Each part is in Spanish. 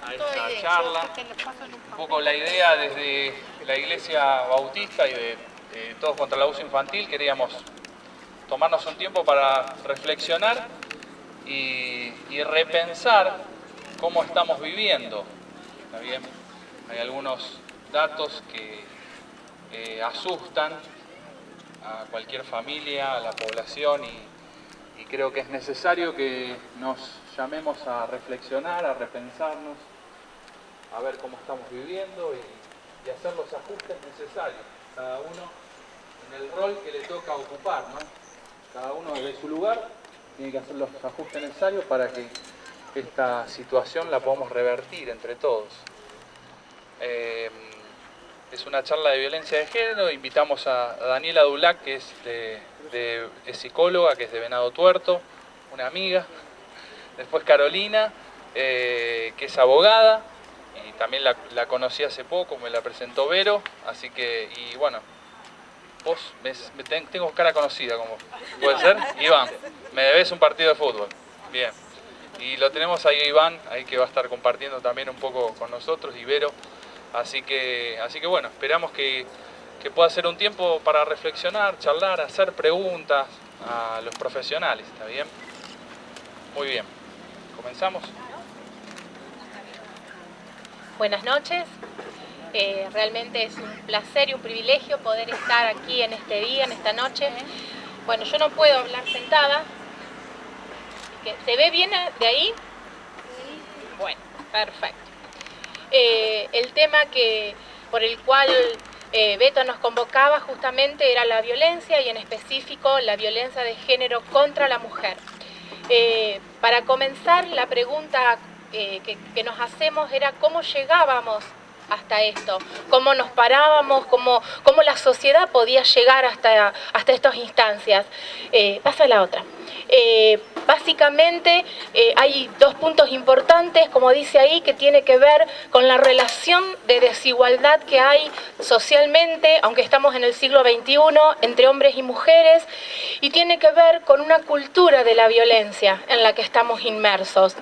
a esta charla. Un poco la idea desde la Iglesia Bautista y de Todos contra el Abuso Infantil, queríamos tomarnos un tiempo para reflexionar y repensar cómo estamos viviendo. ¿Está bien? Hay algunos datos que asustan a cualquier familia, a la población, y creo que es necesario que nos llamemos a reflexionar, a repensarnos, a ver cómo estamos viviendo y hacer los ajustes necesarios, cada uno en el rol que le toca ocupar, ¿no? Cada uno desde su lugar tiene que hacer los ajustes necesarios para que esta situación la podamos revertir entre todos. Es una charla de violencia de género. Invitamos a Daniela Dulac, que es psicóloga, que es de Venado Tuerto, una amiga. Después Carolina, que es abogada, y también la conocí hace poco, me la presentó Vero, así que, y bueno, vos tengo cara conocida, como puede ser, Iván, me debes un partido de fútbol, bien. Y lo tenemos ahí Iván, ahí que va a estar compartiendo también un poco con nosotros, y Vero. Así que bueno, esperamos que pueda ser un tiempo para reflexionar, charlar, hacer preguntas a los profesionales, ¿está bien? Muy bien, ¿comenzamos? Buenas noches, realmente es un placer y un privilegio poder estar aquí en este día, en esta noche. Bueno, yo no puedo hablar sentada. ¿Se ve bien de ahí? Bueno, perfecto. El tema por el cual Beto nos convocaba justamente era la violencia, y en específico la violencia de género contra la mujer. Para comenzar, la pregunta que nos hacemos era cómo llegábamos hasta esto, cómo nos parábamos, cómo la sociedad podía llegar hasta estas instancias. Pasa la otra. Básicamente hay dos puntos importantes, como dice ahí, que tiene que ver con la relación de desigualdad que hay socialmente, aunque estamos en el siglo XXI, entre hombres y mujeres, y tiene que ver con una cultura de la violencia en la que estamos inmersos.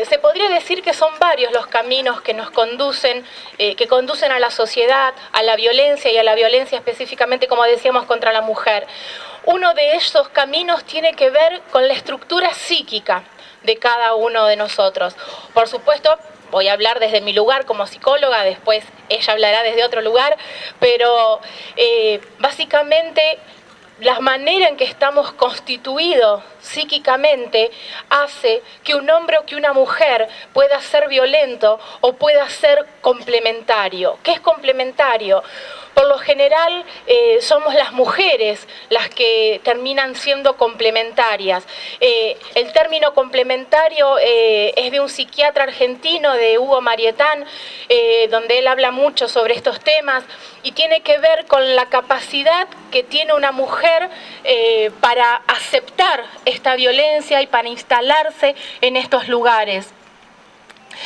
Se podría decir que son varios los caminos que nos conducen, que conducen a la sociedad, a la violencia, y a la violencia específicamente, como decíamos, contra la mujer. Uno de esos caminos tiene que ver con la estructura psíquica de cada uno de nosotros. Por supuesto, voy a hablar desde mi lugar como psicóloga, después ella hablará desde otro lugar, pero básicamente la manera en que estamos constituidos psíquicamente hace que un hombre o que una mujer pueda ser violento o pueda ser complementario. ¿Qué es complementario? Por lo general somos las mujeres las que terminan siendo complementarias. El término complementario es de un psiquiatra argentino, de Hugo Marietán, donde él habla mucho sobre estos temas, y tiene que ver con la capacidad que tiene una mujer para aceptar esta violencia y para instalarse en estos lugares.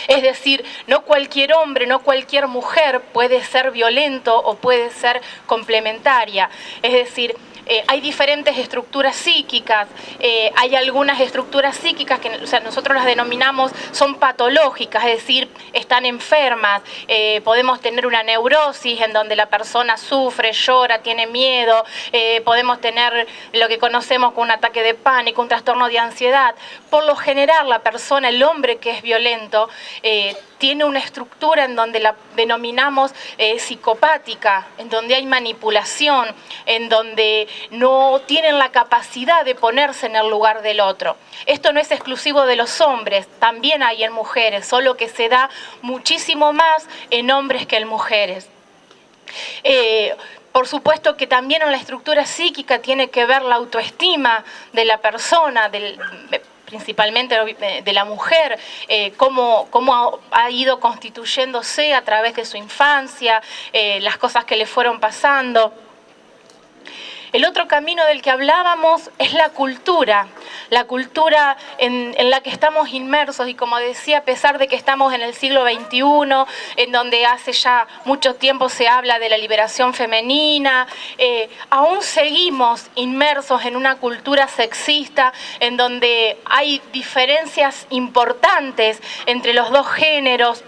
Es decir, no cualquier hombre, no cualquier mujer puede ser violento o puede ser complementaria. Es decir, hay diferentes estructuras psíquicas, hay algunas estructuras psíquicas que nosotros las denominamos son patológicas, es decir, están enfermas. Podemos tener una neurosis en donde la persona sufre, llora, tiene miedo, podemos tener lo que conocemos como un ataque de pánico, un trastorno de ansiedad. Por lo general, la persona, el hombre que es violento, tiene una estructura en donde la denominamos psicopática, en donde hay manipulación, en donde no tienen la capacidad de ponerse en el lugar del otro. Esto no es exclusivo de los hombres, también hay en mujeres, solo que se da muchísimo más en hombres que en mujeres. Por supuesto que también en la estructura psíquica tiene que ver la autoestima de la persona, principalmente de la mujer, cómo ha ido constituyéndose a través de su infancia, las cosas que le fueron pasando. El otro camino del que hablábamos es la cultura en la que estamos inmersos, y como decía, a pesar de que estamos en el siglo XXI, en donde hace ya mucho tiempo se habla de la liberación femenina, aún seguimos inmersos en una cultura sexista, en donde hay diferencias importantes entre los dos géneros.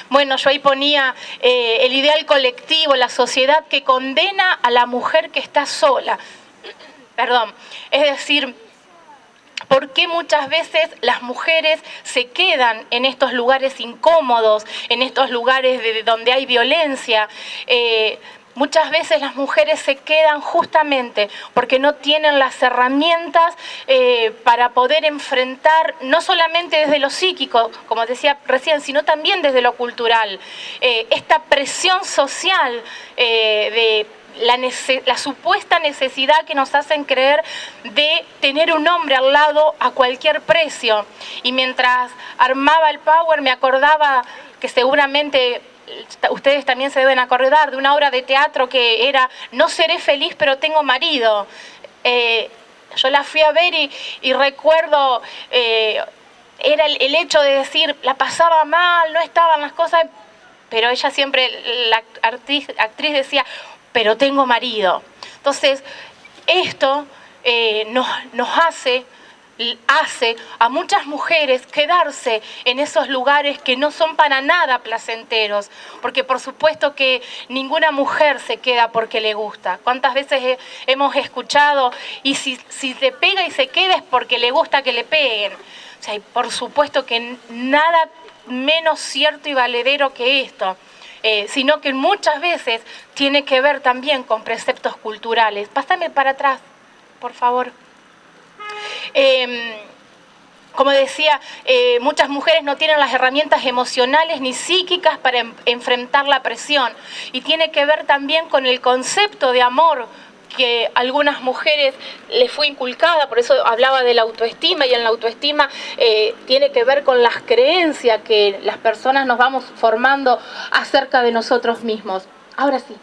Bueno, yo ahí ponía el ideal colectivo, la sociedad que condena a la mujer que está sola. Perdón, es decir, ¿por qué muchas veces las mujeres se quedan en estos lugares incómodos, en estos lugares donde hay violencia? Muchas veces las mujeres se quedan justamente porque no tienen las herramientas para poder enfrentar, no solamente desde lo psíquico, como decía recién, sino también desde lo cultural, esta presión social de la supuesta necesidad que nos hacen creer de tener un hombre al lado a cualquier precio. Y mientras armaba el Power me acordaba que seguramente ustedes también se deben acordar de una obra de teatro que era No seré feliz pero tengo marido. Yo la fui a ver y recuerdo, era el hecho de decir, la pasaba mal, no estaban las cosas, pero ella siempre, la actriz decía, pero tengo marido. Entonces, esto nos hace a muchas mujeres quedarse en esos lugares que no son para nada placenteros, porque por supuesto que ninguna mujer se queda porque le gusta. ¿Cuántas veces hemos escuchado? Y si te pega y se queda es porque le gusta que le peguen. O sea, y por supuesto que nada menos cierto y valedero que esto. Sino que muchas veces tiene que ver también con preceptos culturales. Pásame para atrás, por favor. Como decía, muchas mujeres no tienen las herramientas emocionales ni psíquicas para enfrentar la presión. Y tiene que ver también con el concepto de amor que a algunas mujeres les fue inculcada, por eso hablaba de la autoestima, y en la autoestima tiene que ver con las creencias que las personas nos vamos formando acerca de nosotros mismos. Ahora sí.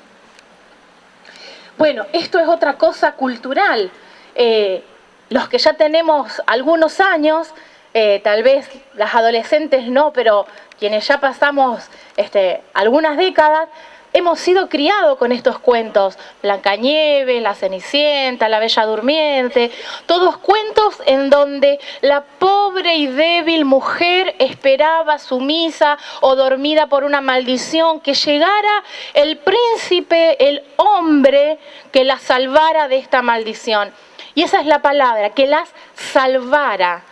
Bueno, esto es otra cosa cultural. Los que ya tenemos algunos años, tal vez las adolescentes no, pero quienes ya pasamos algunas décadas, hemos sido criados con estos cuentos, Blancanieves, La Cenicienta, La Bella Durmiente, todos cuentos en donde la pobre y débil mujer esperaba sumisa o dormida por una maldición que llegara el príncipe, el hombre que la salvara de esta maldición. Y esa es la palabra, que las salvara.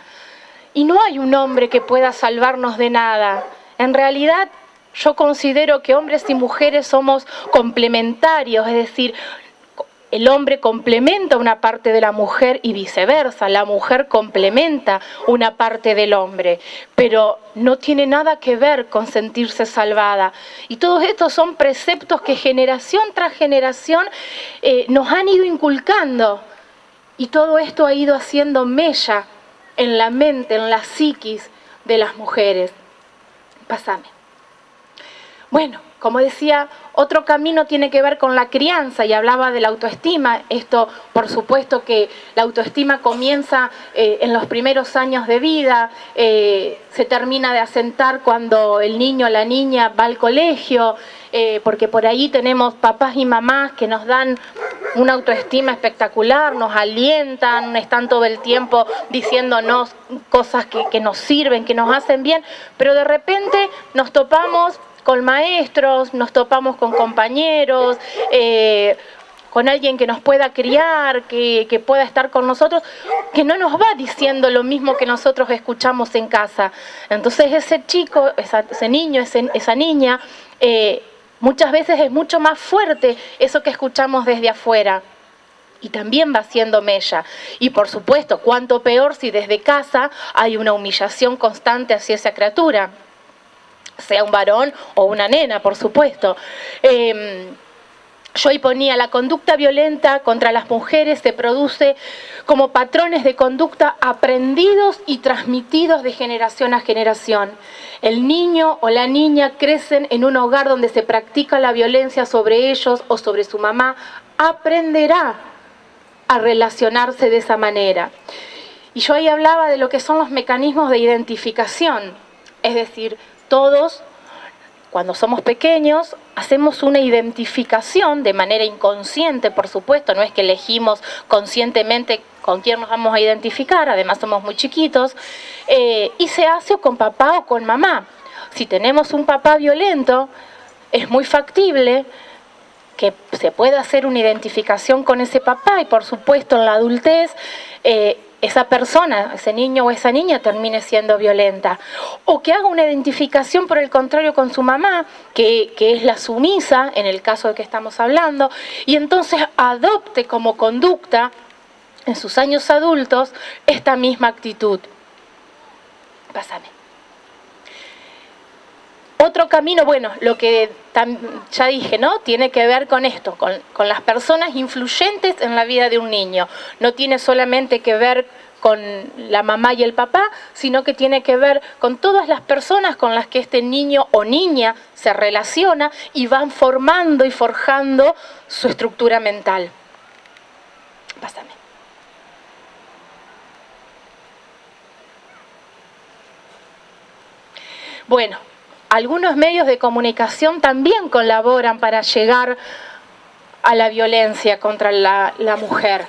Y no hay un hombre que pueda salvarnos de nada. En realidad, yo considero que hombres y mujeres somos complementarios, es decir, el hombre complementa una parte de la mujer y viceversa, la mujer complementa una parte del hombre, pero no tiene nada que ver con sentirse salvada. Y todos estos son preceptos que generación tras generación nos han ido inculcando, y todo esto ha ido haciendo mella en la mente, en la psiquis de las mujeres. Pásame. Bueno, como decía, otro camino tiene que ver con la crianza, y hablaba de la autoestima. Esto, por supuesto que la autoestima comienza en los primeros años de vida, se termina de asentar cuando el niño o la niña va al colegio, porque por ahí tenemos papás y mamás que nos dan una autoestima espectacular, nos alientan, están todo el tiempo diciéndonos cosas que nos sirven, que nos hacen bien, pero de repente nos topamos con maestros, nos topamos con compañeros, con alguien que nos pueda criar, que pueda estar con nosotros, que no nos va diciendo lo mismo que nosotros escuchamos en casa. Entonces ese chico, ese niño, esa niña, muchas veces es mucho más fuerte eso que escuchamos desde afuera. Y también va haciendo mella. Y por supuesto, cuánto peor si desde casa hay una humillación constante hacia esa criatura, sea un varón o una nena, por supuesto. Yo ahí ponía, la conducta violenta contra las mujeres se produce como patrones de conducta aprendidos y transmitidos de generación a generación. El niño o la niña crecen en un hogar donde se practica la violencia sobre ellos o sobre su mamá aprenderá a relacionarse de esa manera. Y yo ahí hablaba de lo que son los mecanismos de identificación, es decir, todos, cuando somos pequeños, hacemos una identificación de manera inconsciente, por supuesto, no es que elegimos conscientemente con quién nos vamos a identificar, además somos muy chiquitos, y se hace con papá o con mamá. Si tenemos un papá violento, es muy factible que se pueda hacer una identificación con ese papá y, por supuesto, en la adultez, esa persona, ese niño o esa niña termine siendo violenta. O que haga una identificación, por el contrario, con su mamá, que es la sumisa, en el caso de que estamos hablando, y entonces adopte como conducta, en sus años adultos, esta misma actitud. Pásame. Otro camino, bueno, lo que ya dije, ¿no? Tiene que ver con esto, con las personas influyentes en la vida de un niño. No tiene solamente que ver con la mamá y el papá, sino que tiene que ver con todas las personas con las que este niño o niña se relaciona y van formando y forjando su estructura mental. Pásame. Bueno, algunos medios de comunicación también colaboran para llegar a la violencia contra la mujer,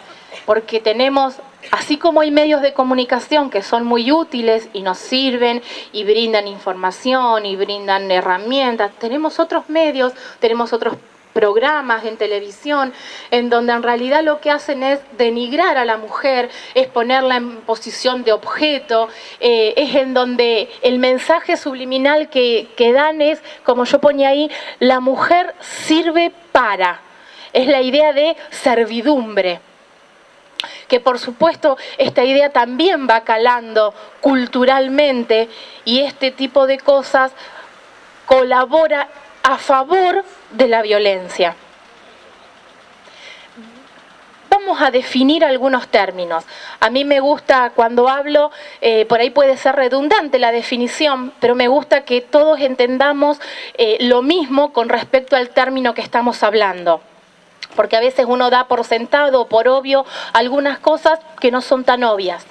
porque tenemos, así como hay medios de comunicación que son muy útiles y nos sirven y brindan información y brindan herramientas, tenemos otros medios, tenemos otros programas en televisión en donde en realidad lo que hacen es denigrar a la mujer, es ponerla en posición de objeto, es en donde el mensaje subliminal que dan es, como yo ponía ahí, la mujer sirve para, es la idea de servidumbre, que por supuesto esta idea también va calando culturalmente y este tipo de cosas colabora a favor de la violencia. Vamos a definir algunos términos. A mí me gusta cuando hablo, por ahí puede ser redundante la definición, pero me gusta que todos entendamos lo mismo con respecto al término que estamos hablando. Porque a veces uno da por sentado, por obvio, algunas cosas que no son tan obvias.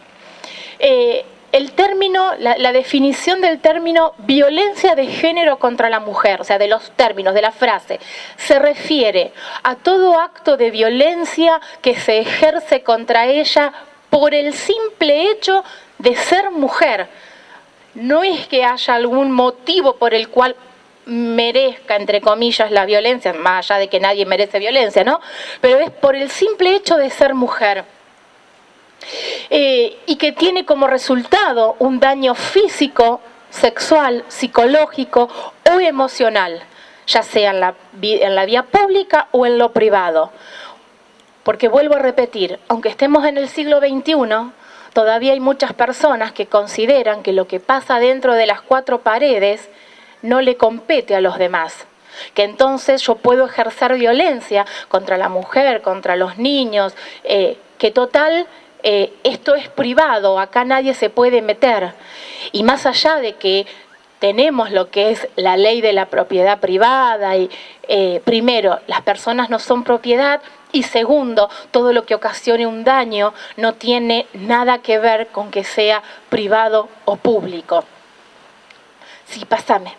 El término, la definición del término violencia de género contra la mujer, o sea, de los términos, de la frase, se refiere a todo acto de violencia que se ejerce contra ella por el simple hecho de ser mujer. No es que haya algún motivo por el cual merezca, entre comillas, la violencia, más allá de que nadie merece violencia, ¿no? Pero es por el simple hecho de ser mujer. Y que tiene como resultado un daño físico, sexual, psicológico o emocional, ya sea en la vía pública o en lo privado. Porque vuelvo a repetir, aunque estemos en el siglo XXI, todavía hay muchas personas que consideran que lo que pasa dentro de las cuatro paredes no le compete a los demás. Que entonces yo puedo ejercer violencia contra la mujer, contra los niños, que total... esto es privado, acá nadie se puede meter. Y más allá de que tenemos lo que es la ley de la propiedad privada, y primero, las personas no son propiedad, y segundo, todo lo que ocasione un daño no tiene nada que ver con que sea privado o público. Sí, pásame.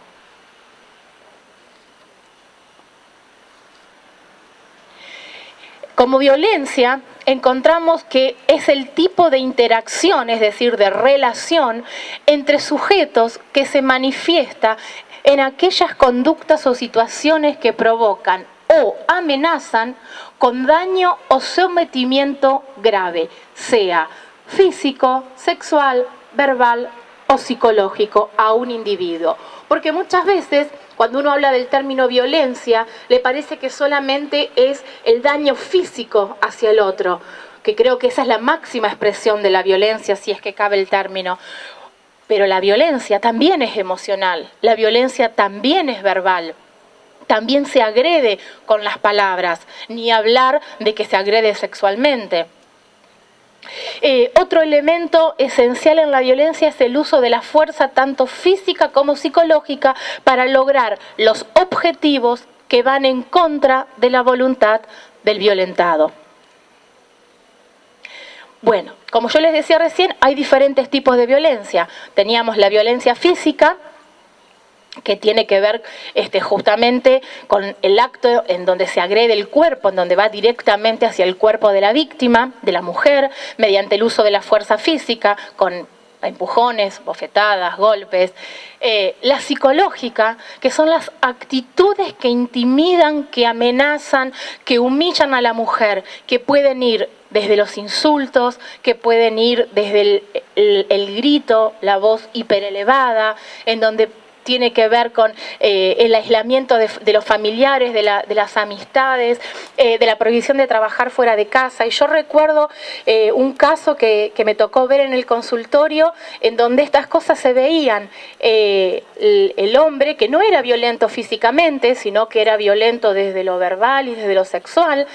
Como violencia, encontramos que es el tipo de interacción, es decir, de relación entre sujetos que se manifiesta en aquellas conductas o situaciones que provocan o amenazan con daño o sometimiento grave, sea físico, sexual, verbal o psicológico a un individuo. Porque muchas veces, cuando uno habla del término violencia, le parece que solamente es el daño físico hacia el otro, que creo que esa es la máxima expresión de la violencia, si es que cabe el término. Pero la violencia también es emocional, la violencia también es verbal. También se agrede con las palabras, ni hablar de que se agrede sexualmente. Otro elemento esencial en la violencia es el uso de la fuerza tanto física como psicológica para lograr los objetivos que van en contra de la voluntad del violentado. Bueno, como yo les decía recién, hay diferentes tipos de violencia. Teníamos la violencia física, que tiene que ver justamente con el acto en donde se agrede el cuerpo, en donde va directamente hacia el cuerpo de la víctima, de la mujer, mediante el uso de la fuerza física, con empujones, bofetadas, golpes. La psicológica, que son las actitudes que intimidan, que amenazan, que humillan a la mujer, que pueden ir desde los insultos, que pueden ir desde el grito, la voz hiperelevada, en donde tiene que ver con el aislamiento de los familiares, de las amistades, de la prohibición de trabajar fuera de casa. Y yo recuerdo un caso que me tocó ver en el consultorio, en donde estas cosas se veían. El hombre, que no era violento físicamente, sino que era violento desde lo verbal y desde lo sexual,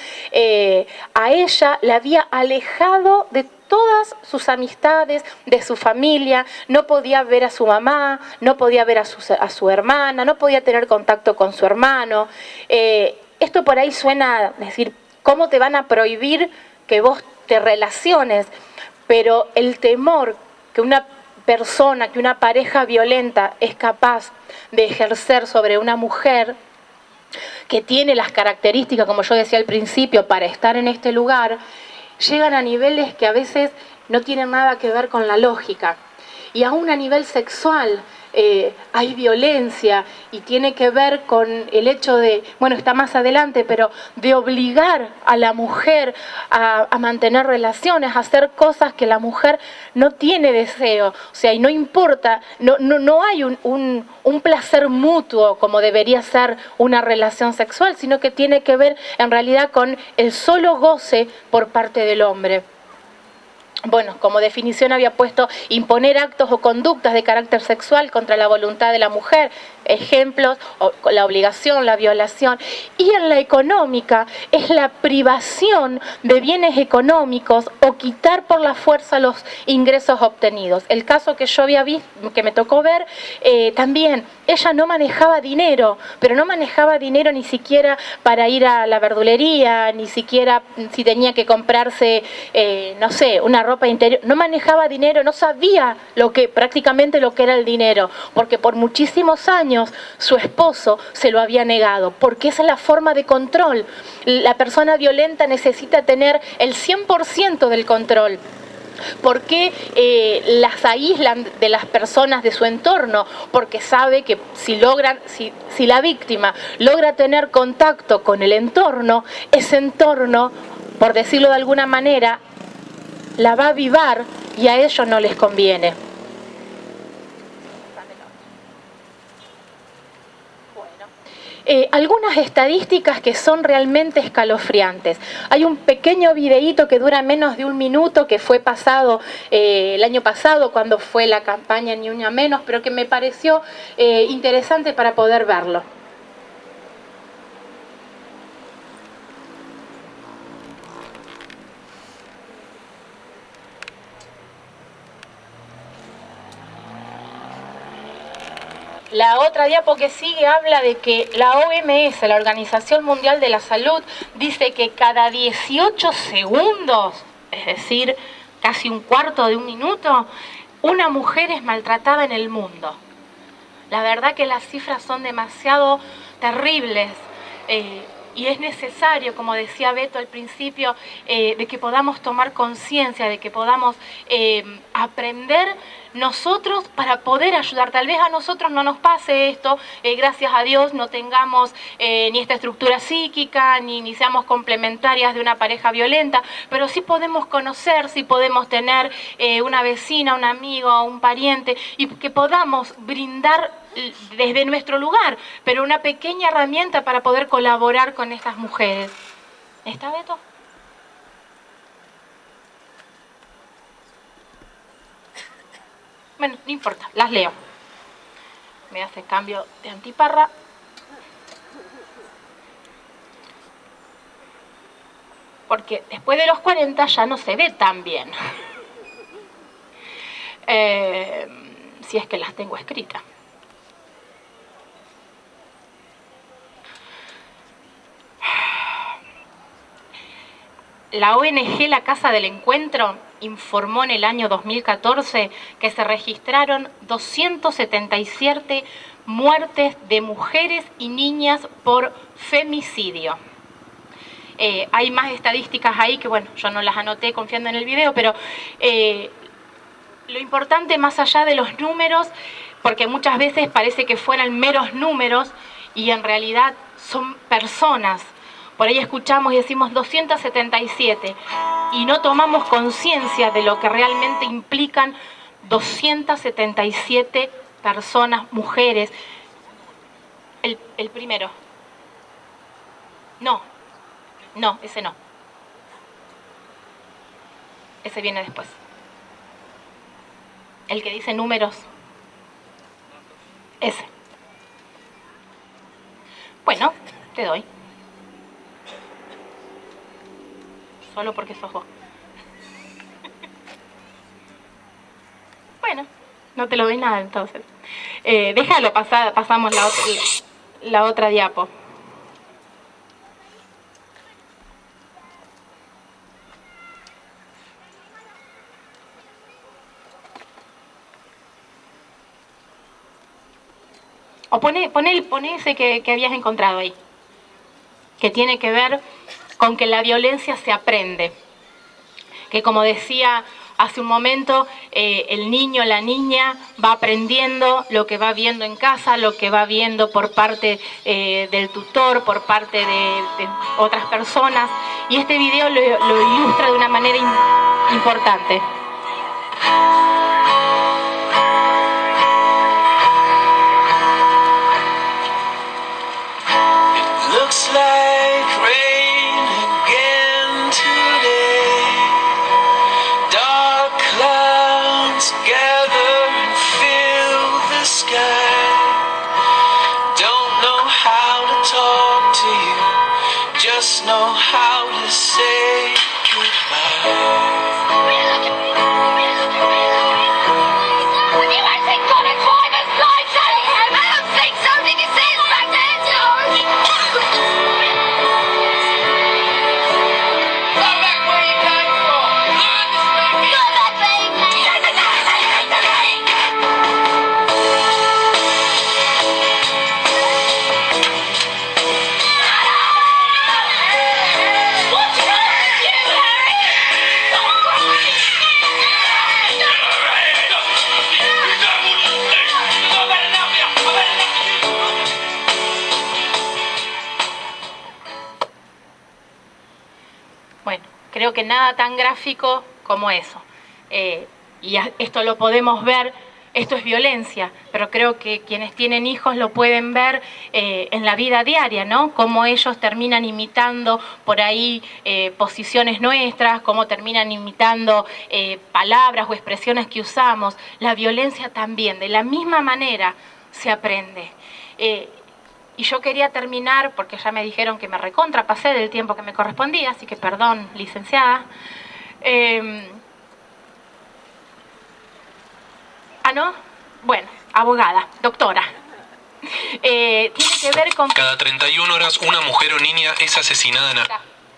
a ella la había alejado de todas sus amistades, de su familia, no podía ver a su mamá, no podía ver a su hermana, no podía tener contacto con su hermano. Esto por ahí suena a decir, ¿cómo te van a prohibir que vos te relaciones? Pero el temor que una persona, que una pareja violenta es capaz de ejercer sobre una mujer que tiene las características, como yo decía al principio, para estar en este lugar, llegan a niveles que a veces no tienen nada que ver con la lógica. Y aún a nivel sexual hay violencia y tiene que ver con el hecho de, bueno, está más adelante, pero de obligar a la mujer a mantener relaciones, a hacer cosas que la mujer no tiene deseo. O sea, y no importa, no hay un placer mutuo como debería ser una relación sexual, sino que tiene que ver en realidad con el solo goce por parte del hombre. Bueno, como definición había puesto imponer actos o conductas de carácter sexual contra la voluntad de la mujer, ejemplos, la obligación, la violación. Y en la económica es la privación de bienes económicos o quitar por la fuerza los ingresos obtenidos. El caso que yo había visto, que me tocó ver, también ella no manejaba dinero, pero no manejaba dinero ni siquiera para ir a la verdulería, ni siquiera si tenía que comprarse, no sé, una ropa interior. No manejaba dinero, no sabía prácticamente lo que era el dinero, porque por muchísimos años su esposo se lo había negado, porque esa es la forma de control. La persona violenta necesita tener el 100% del control. ¿Por qué las aíslan de las personas de su entorno? Porque sabe que si la víctima logra tener contacto con el entorno, ese entorno, por decirlo de alguna manera, la va a avivar y a ellos no les conviene. Algunas estadísticas que son realmente escalofriantes. Hay un pequeño videíto que dura menos de 1 minuto que fue pasado el año pasado cuando fue la campaña Ni Una Menos, pero que me pareció interesante para poder verlo. La otra diapo que sigue habla de que la OMS, la Organización Mundial de la Salud, dice que cada 18 segundos, es decir, casi 1/4 de 1 minuto, una mujer es maltratada en el mundo. La verdad que las cifras son demasiado terribles. Y es necesario, como decía Beto al principio, de que podamos tomar conciencia, de que podamos aprender nosotros para poder ayudar. Tal vez a nosotros no nos pase esto, gracias a Dios no tengamos ni esta estructura psíquica, ni seamos complementarias de una pareja violenta, pero sí podemos conocer, sí podemos tener una vecina, un amigo, un pariente, y que podamos brindar desde nuestro lugar, pero una pequeña herramienta para poder colaborar con estas mujeres. ¿Está, Beto? Bueno, no importa, las leo. Me hace cambio de antiparra. Porque después de los 40 ya no se ve tan bien. Si es que las tengo escritas. la ONG La Casa del Encuentro informó en el año 2014 que se registraron 277 muertes de mujeres y niñas por femicidio. Hay más estadísticas ahí que, bueno, yo no las anoté confiando en el video, pero lo importante más allá de los números, porque muchas veces parece que fueran meros números y en realidad son personas. Por ahí escuchamos y decimos 277 y no tomamos conciencia de lo que realmente implican 277 personas, mujeres. El primero. No, ese no. Ese viene después. El que dice números. Ese. Bueno, te doy. Solo porque sos vos. Bueno, no te lo doy nada entonces. Déjalo, pasamos la otra diapo. O pone ese que habías encontrado ahí, que tiene que ver con que la violencia se aprende. Que como decía hace un momento, el niño, la niña va aprendiendo lo que va viendo en casa, lo que va viendo por parte del tutor, por parte de otras personas. Y este video lo ilustra de una manera importante. Looks like rain again today. Dark clouds gather and fill the sky. Don't know how to talk to you, just know how to say goodbye. Bueno, creo que nada tan gráfico como eso. Y esto lo podemos ver, esto es violencia, pero creo que quienes tienen hijos lo pueden ver en la vida diaria, ¿no? Cómo ellos terminan imitando por ahí posiciones nuestras, cómo terminan imitando palabras o expresiones que usamos. La violencia también, de la misma manera, se aprende. Y yo quería terminar, porque ya me dijeron que me recontrapasé del tiempo que me correspondía, así que perdón, licenciada. ¿No? Bueno, abogada, doctora. Tiene que ver con... Cada 31 horas una mujer o niña es asesinada en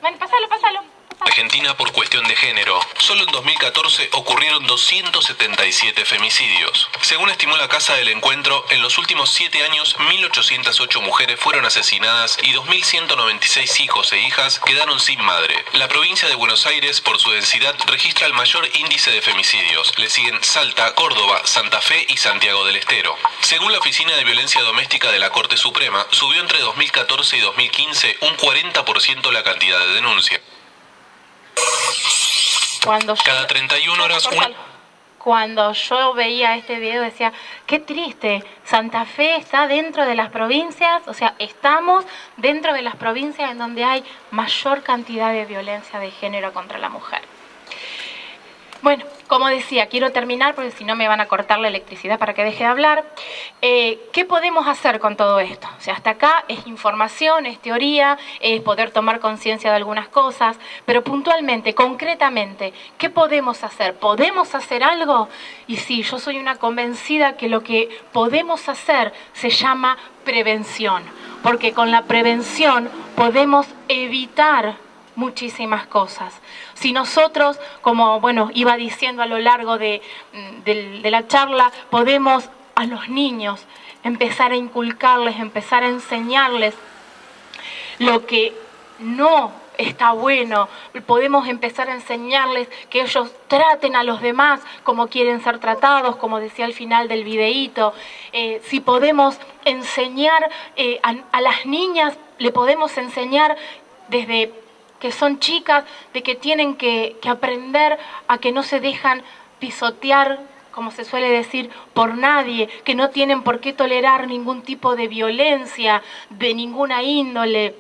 Bueno, pásalo. Argentina por cuestión de género. Solo en 2014 ocurrieron 277 femicidios. Según estimó la Casa del Encuentro, en los últimos 7 años, 1.808 mujeres fueron asesinadas y 2.196 hijos e hijas quedaron sin madre. La provincia de Buenos Aires, por su densidad, registra el mayor índice de femicidios. Le siguen Salta, Córdoba, Santa Fe y Santiago del Estero. Según la Oficina de Violencia Doméstica de la Corte Suprema, subió entre 2014 y 2015 un 40% la cantidad de denuncias. Cada 31 horas Cuando yo veía este video decía, qué triste, Santa Fe está dentro de las provincias, o sea, estamos dentro de las provincias en donde hay mayor cantidad de violencia de género contra la mujer. Bueno, como decía, quiero terminar porque si no me van a cortar la electricidad para que deje de hablar. ¿Qué podemos hacer con todo esto? O sea, hasta acá es información, es teoría, es poder tomar conciencia de algunas cosas, pero puntualmente, concretamente, ¿qué podemos hacer? ¿Podemos hacer algo? Y sí, yo soy una convencida que lo que podemos hacer se llama prevención, porque con la prevención podemos evitar muchísimas cosas. Si nosotros, como bueno, iba diciendo a lo largo de la charla, podemos a los niños empezar a inculcarles, empezar a enseñarles lo que no está bueno, podemos empezar a enseñarles que ellos traten a los demás como quieren ser tratados, como decía al final del videíto. Si podemos enseñar a las niñas, le podemos enseñar desde que son chicas, de que tienen que aprender a que no se dejan pisotear, como se suele decir, por nadie, que no tienen por qué tolerar ningún tipo de violencia, de ninguna índole.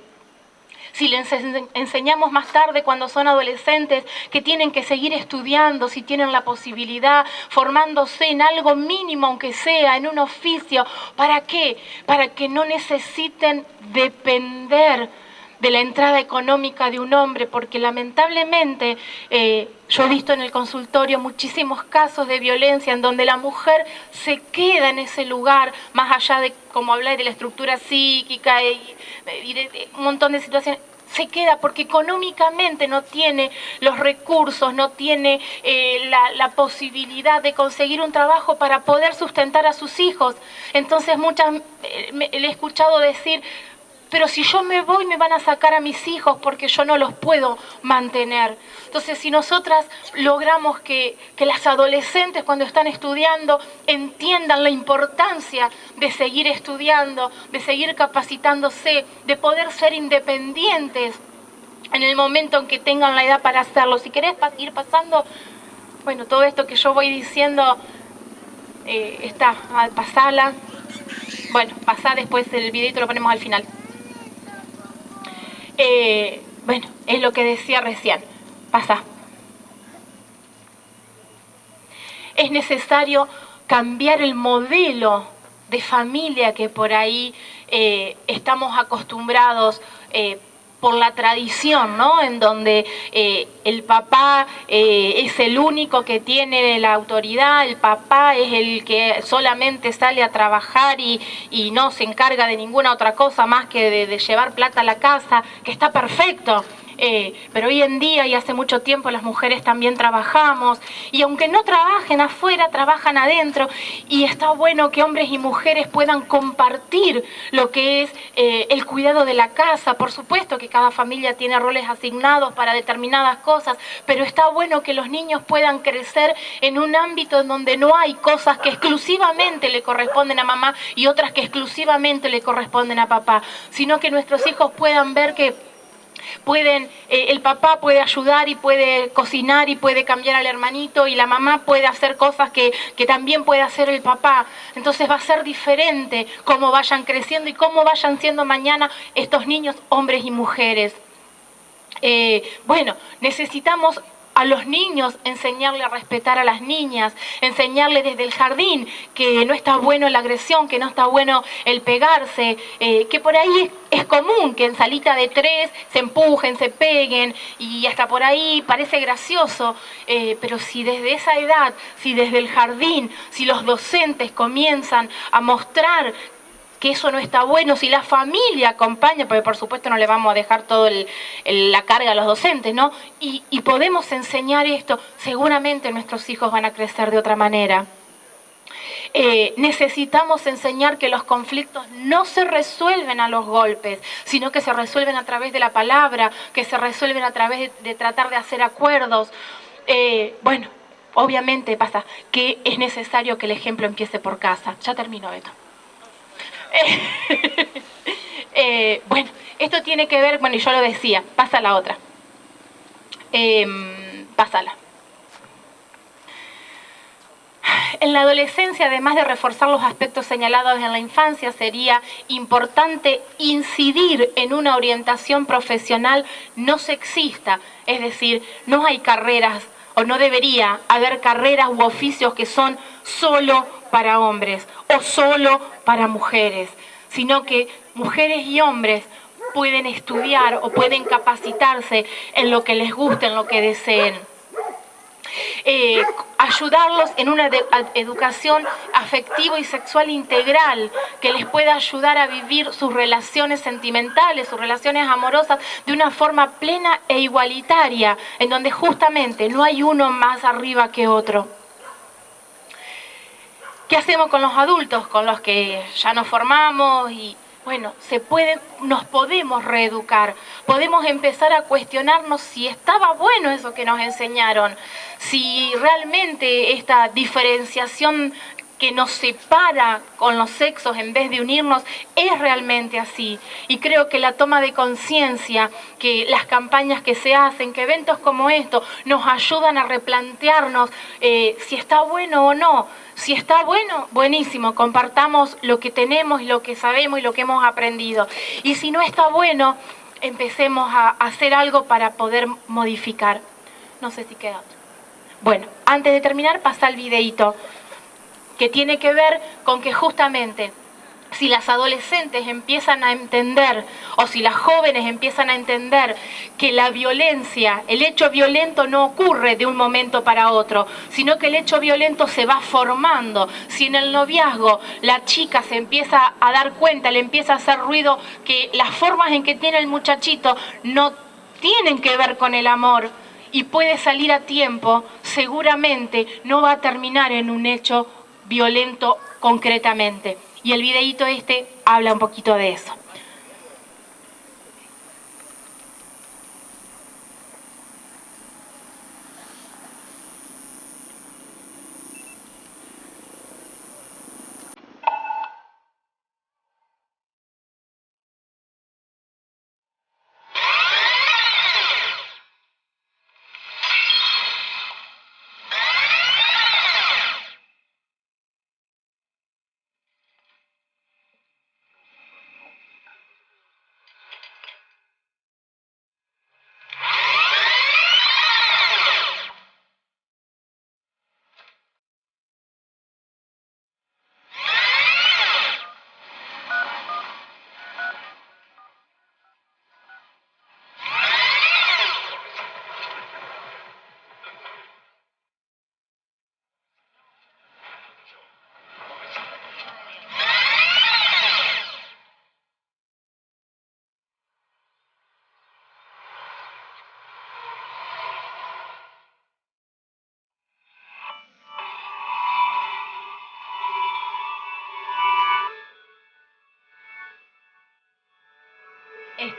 Si les enseñamos más tarde, cuando son adolescentes, que tienen que seguir estudiando, si tienen la posibilidad, formándose en algo mínimo, aunque sea, en un oficio. ¿Para qué? Para que no necesiten depender de la entrada económica de un hombre, porque lamentablemente yo he visto en el consultorio muchísimos casos de violencia en donde la mujer se queda en ese lugar, más allá de, como hablé, de la estructura psíquica y de un montón de situaciones. Se queda porque económicamente no tiene los recursos, no tiene la posibilidad de conseguir un trabajo para poder sustentar a sus hijos. Entonces le he escuchado decir: pero si yo me voy me van a sacar a mis hijos porque yo no los puedo mantener. Entonces, si nosotras logramos que las adolescentes, cuando están estudiando, entiendan la importancia de seguir estudiando, de seguir capacitándose, de poder ser independientes en el momento en que tengan la edad para hacerlo. Si querés ir pasando, bueno, todo esto que yo voy diciendo, pasala. Bueno, pasá después el videito, lo ponemos al final. Bueno, es lo que decía recién. Pasa. Es necesario cambiar el modelo de familia que por ahí estamos acostumbrados por la tradición, ¿no? En donde el papá es el único que tiene la autoridad, el papá es el que solamente sale a trabajar y no se encarga de ninguna otra cosa más que de llevar plata a la casa, que está perfecto. Pero hoy en día y hace mucho tiempo las mujeres también trabajamos, y aunque no trabajen afuera, trabajan adentro, y está bueno que hombres y mujeres puedan compartir lo que es el cuidado de la casa. Por supuesto que cada familia tiene roles asignados para determinadas cosas, pero está bueno que los niños puedan crecer en un ámbito en donde no hay cosas que exclusivamente le corresponden a mamá y otras que exclusivamente le corresponden a papá, sino que nuestros hijos puedan ver que el papá puede ayudar y puede cocinar y puede cambiar al hermanito, y la mamá puede hacer cosas que también puede hacer el papá. Entonces va a ser diferente cómo vayan creciendo y cómo vayan siendo mañana estos niños, hombres y mujeres. Bueno, necesitamos a los niños enseñarle a respetar a las niñas, enseñarle desde el jardín que no está bueno la agresión, que no está bueno el pegarse, que por ahí es común que en salita de 3 se empujen, se peguen, y hasta por ahí parece gracioso, pero si desde esa edad, si desde el jardín, si los docentes comienzan a mostrar que eso no está bueno, si la familia acompaña, porque por supuesto no le vamos a dejar toda la carga a los docentes, ¿no? Y podemos enseñar esto, seguramente nuestros hijos van a crecer de otra manera. Necesitamos enseñar que los conflictos no se resuelven a los golpes, sino que se resuelven a través de la palabra, que se resuelven a través de tratar de hacer acuerdos. Bueno, obviamente pasa que es necesario que el ejemplo empiece por casa. Ya termino, Beto. Bueno, esto tiene que ver, bueno, y yo lo decía, pasa la otra. Pásala. En la adolescencia, además de reforzar los aspectos señalados en la infancia, sería importante incidir en una orientación profesional no sexista, es decir, no hay carreras, o no debería haber carreras u oficios que son solo para hombres o solo para mujeres, sino que mujeres y hombres pueden estudiar o pueden capacitarse en lo que les guste, en lo que deseen. ayudarlos en una educación afectiva y sexual integral que les pueda ayudar a vivir sus relaciones sentimentales, sus relaciones amorosas de una forma plena e igualitaria, en donde justamente no hay uno más arriba que otro. ¿Qué hacemos con los adultos, con los que ya nos formamos? Y bueno, nos podemos reeducar, podemos empezar a cuestionarnos si estaba bueno eso que nos enseñaron, si realmente esta diferenciación que nos separa con los sexos en vez de unirnos es realmente así. Y creo que la toma de conciencia, que las campañas que se hacen, que eventos como estos nos ayudan a replantearnos si está bueno o no. Si está bueno, buenísimo, compartamos lo que tenemos y lo que sabemos y lo que hemos aprendido. Y si no está bueno, empecemos a hacer algo para poder modificar. No sé si queda otro. Bueno, antes de terminar, pasa el videíto, que tiene que ver con que justamente si las adolescentes empiezan a entender, o si las jóvenes empiezan a entender que la violencia, el hecho violento no ocurre de un momento para otro, sino que el hecho violento se va formando. Si en el noviazgo la chica se empieza a dar cuenta, le empieza a hacer ruido que las formas en que tiene el muchachito no tienen que ver con el amor, y puede salir a tiempo, seguramente no va a terminar en un hecho violento concretamente. Y el videíto este habla un poquito de eso.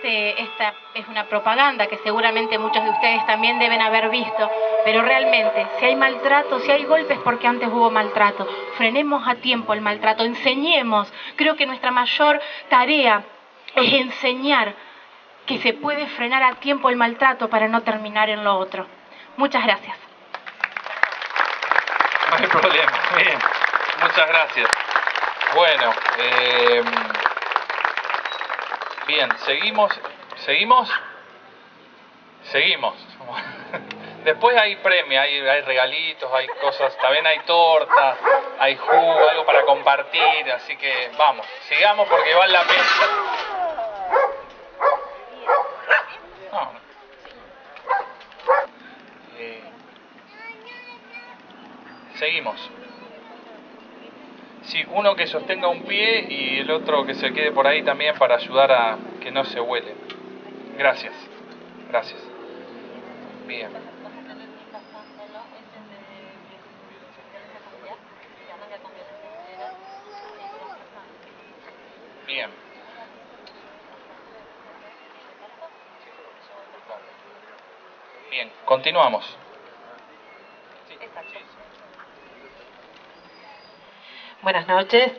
Esta es una propaganda que seguramente muchos de ustedes también deben haber visto, pero realmente, si hay maltrato, si hay golpes, porque antes hubo maltrato. Frenemos a tiempo el maltrato, enseñemos. Creo que nuestra mayor tarea es enseñar que se puede frenar a tiempo el maltrato para no terminar en lo otro. Muchas gracias. No hay problema, bien, muchas gracias. Bueno, bien, seguimos. Después hay premios, hay regalitos, hay cosas, también hay torta, hay jugo, algo para compartir, así que vamos, sigamos porque vale la pena. No. Seguimos. Sí, uno que sostenga un pie y el otro que se quede por ahí también para ayudar a que no se huele. Gracias. Gracias. Bien. Bien. Bien, continuamos. Buenas noches.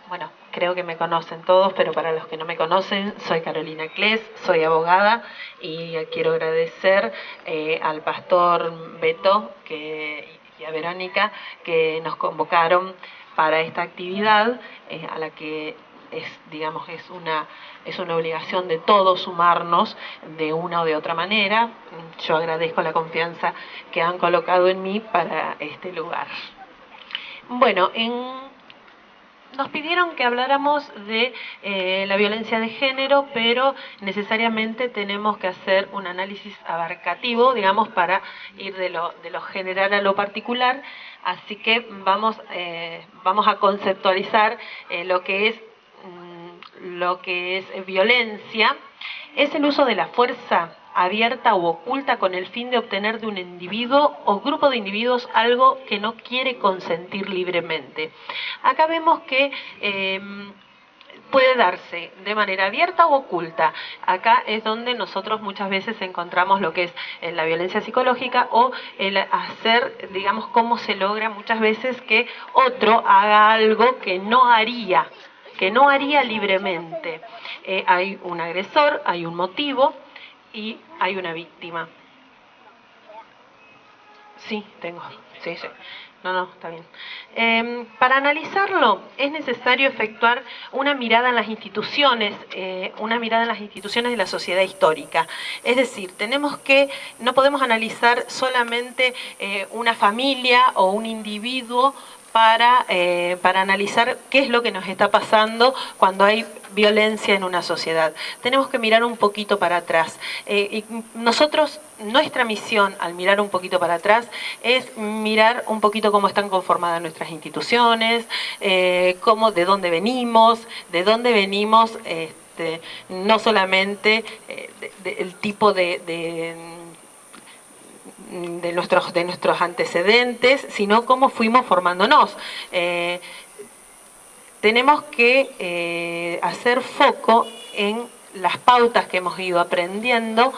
Bueno, creo que me conocen todos, pero para los que no me conocen, soy Carolina Cles, soy abogada y quiero agradecer al pastor Beto y a Verónica que nos convocaron para esta actividad a la que es una obligación de todos sumarnos de una o de otra manera. Yo agradezco la confianza que han colocado en mí para este lugar. Bueno, nos pidieron que habláramos de la violencia de género, pero necesariamente tenemos que hacer un análisis abarcativo, digamos, para ir de lo general a lo particular. Así que vamos a conceptualizar lo que es violencia. Es el uso de la fuerza abierta u oculta con el fin de obtener de un individuo o grupo de individuos algo que no quiere consentir libremente. Acá vemos que puede darse de manera abierta u oculta. Acá es donde nosotros muchas veces encontramos lo que es la violencia psicológica o el hacer, digamos, cómo se logra muchas veces que otro haga algo que no haría libremente. Hay un agresor, hay un motivo y hay una víctima. Sí, tengo. Sí. No, está bien. Para analizarlo es necesario efectuar una mirada en las instituciones, de la sociedad histórica. Es decir, no podemos analizar solamente una familia o un individuo para analizar qué es lo que nos está pasando cuando hay violencia en una sociedad. Tenemos que mirar un poquito para atrás. Y nuestra misión al mirar un poquito para atrás es mirar un poquito cómo están conformadas nuestras instituciones, de dónde venimos, no solamente el tipo de nuestros antecedentes, sino cómo fuimos formándonos. Tenemos que hacer foco en las pautas que hemos ido aprendiendo,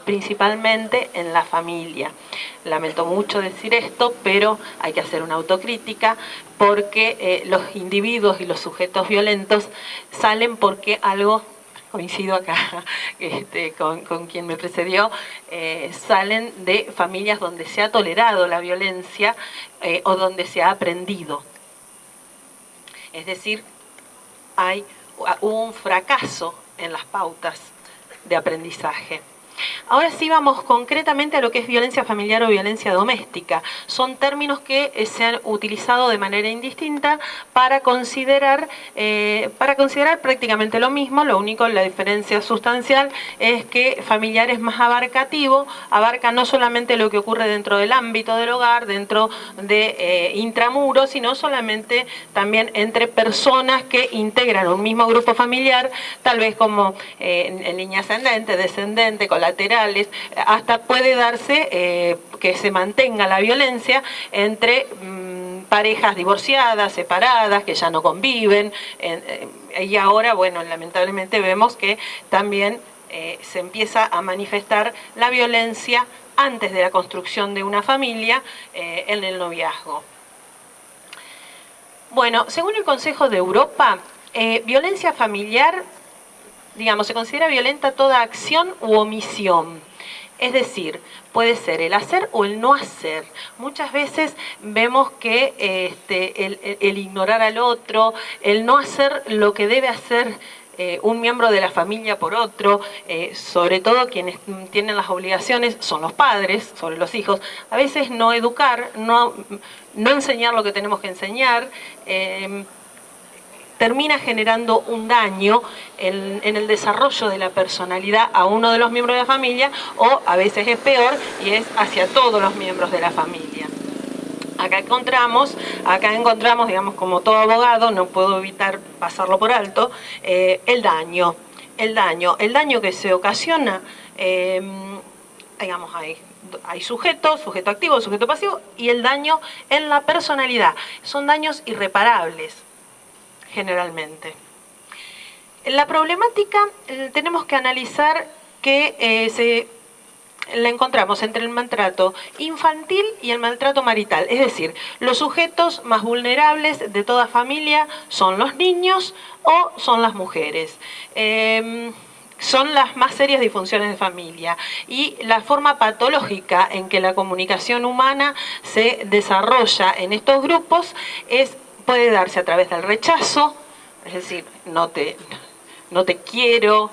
principalmente en la familia. Lamento mucho decir esto, pero hay que hacer una autocrítica porque los individuos y los sujetos violentos salen porque algo... Coincido acá con quien me precedió, salen de familias donde se ha tolerado la violencia o donde se ha aprendido. Es decir, hubo un fracaso en las pautas de aprendizaje. Ahora sí vamos concretamente a lo que es violencia familiar o violencia doméstica. Son términos que se han utilizado de manera indistinta para considerar prácticamente lo mismo. Lo único, la diferencia sustancial es que familiar es más abarcativo, abarca no solamente lo que ocurre dentro del ámbito del hogar, dentro de intramuros, sino solamente también entre personas que integran un mismo grupo familiar, tal vez como en línea ascendente, descendente, colaterales, hasta puede darse que se mantenga la violencia entre parejas divorciadas, separadas, que ya no conviven, y ahora, bueno, lamentablemente vemos que también se empieza a manifestar la violencia antes de la construcción de una familia en el noviazgo. Bueno, según el Consejo de Europa, violencia familiar, digamos, se considera violenta toda acción u omisión. Es decir, puede ser el hacer o el no hacer. Muchas veces vemos que el ignorar al otro, el no hacer lo que debe hacer un miembro de la familia por otro, sobre todo quienes tienen las obligaciones son los padres sobre los hijos. A veces no educar, no enseñar lo que tenemos que enseñar, termina generando un daño en el desarrollo de la personalidad a uno de los miembros de la familia, o a veces es peor y es hacia todos los miembros de la familia. Acá encontramos, digamos, como todo abogado, no puedo evitar pasarlo por alto, el daño que se ocasiona, digamos, hay sujeto activo, sujeto pasivo, y el daño en la personalidad. Son daños irreparables, generalmente. En la problemática tenemos que analizar que la encontramos entre el maltrato infantil y el maltrato marital. Es decir, los sujetos más vulnerables de toda familia son los niños o son las mujeres. Son las más serias disfunciones de familia, y la forma patológica en que la comunicación humana se desarrolla en estos grupos puede darse a través del rechazo, es decir, no te quiero,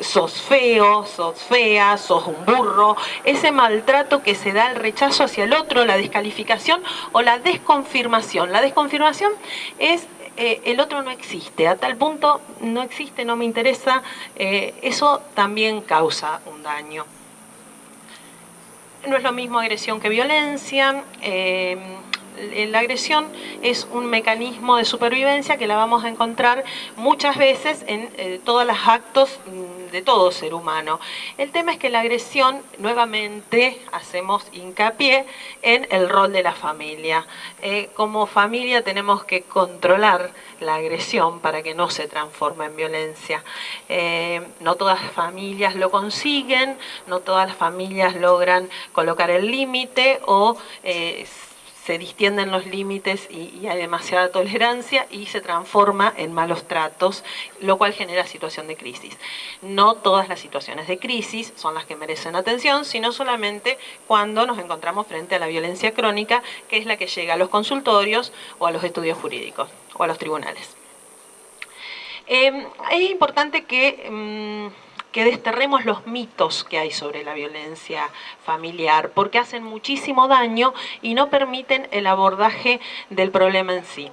sos feo, sos fea, sos un burro, ese maltrato que se da, el rechazo hacia el otro, la descalificación o la desconfirmación. La desconfirmación es el otro no existe, a tal punto no existe, no me interesa, eso también causa un daño. No es lo mismo agresión que violencia. La agresión es un mecanismo de supervivencia que la vamos a encontrar muchas veces en todos los actos de todo ser humano. El tema es que la agresión, nuevamente, hacemos hincapié en el rol de la familia. Como familia tenemos que controlar la agresión para que no se transforme en violencia. No todas las familias lo consiguen, no todas las familias logran colocar el límite o se distienden los límites y hay demasiada tolerancia y se transforma en malos tratos, lo cual genera situación de crisis. No todas las situaciones de crisis son las que merecen atención, sino solamente cuando nos encontramos frente a la violencia crónica, que es la que llega a los consultorios o a los estudios jurídicos o a los tribunales. Es importante que desterremos los mitos que hay sobre la violencia familiar, porque hacen muchísimo daño y no permiten el abordaje del problema en sí.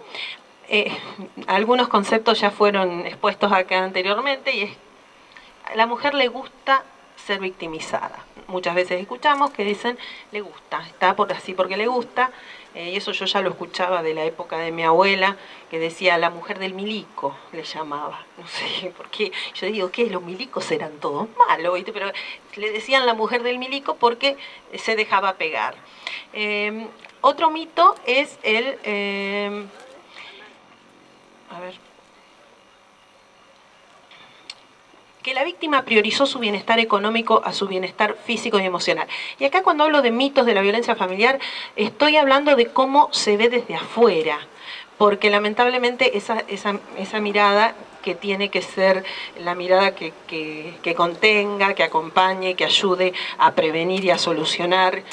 Algunos conceptos ya fueron expuestos acá anteriormente y es: a la mujer le gusta ser victimizada. Muchas veces escuchamos que dicen, le gusta, está por así porque le gusta, y eso yo ya lo escuchaba de la época de mi abuela, que decía la mujer del milico, le llamaba. No sé por qué. Yo digo, ¿qué? Los milicos eran todos malos, ¿viste? Pero le decían la mujer del milico porque se dejaba pegar. Otro mito es el... que la víctima priorizó su bienestar económico a su bienestar físico y emocional. Y acá, cuando hablo de mitos de la violencia familiar, estoy hablando de cómo se ve desde afuera, porque lamentablemente esa mirada, que tiene que ser la mirada que contenga, que acompañe, que ayude a prevenir y a solucionar,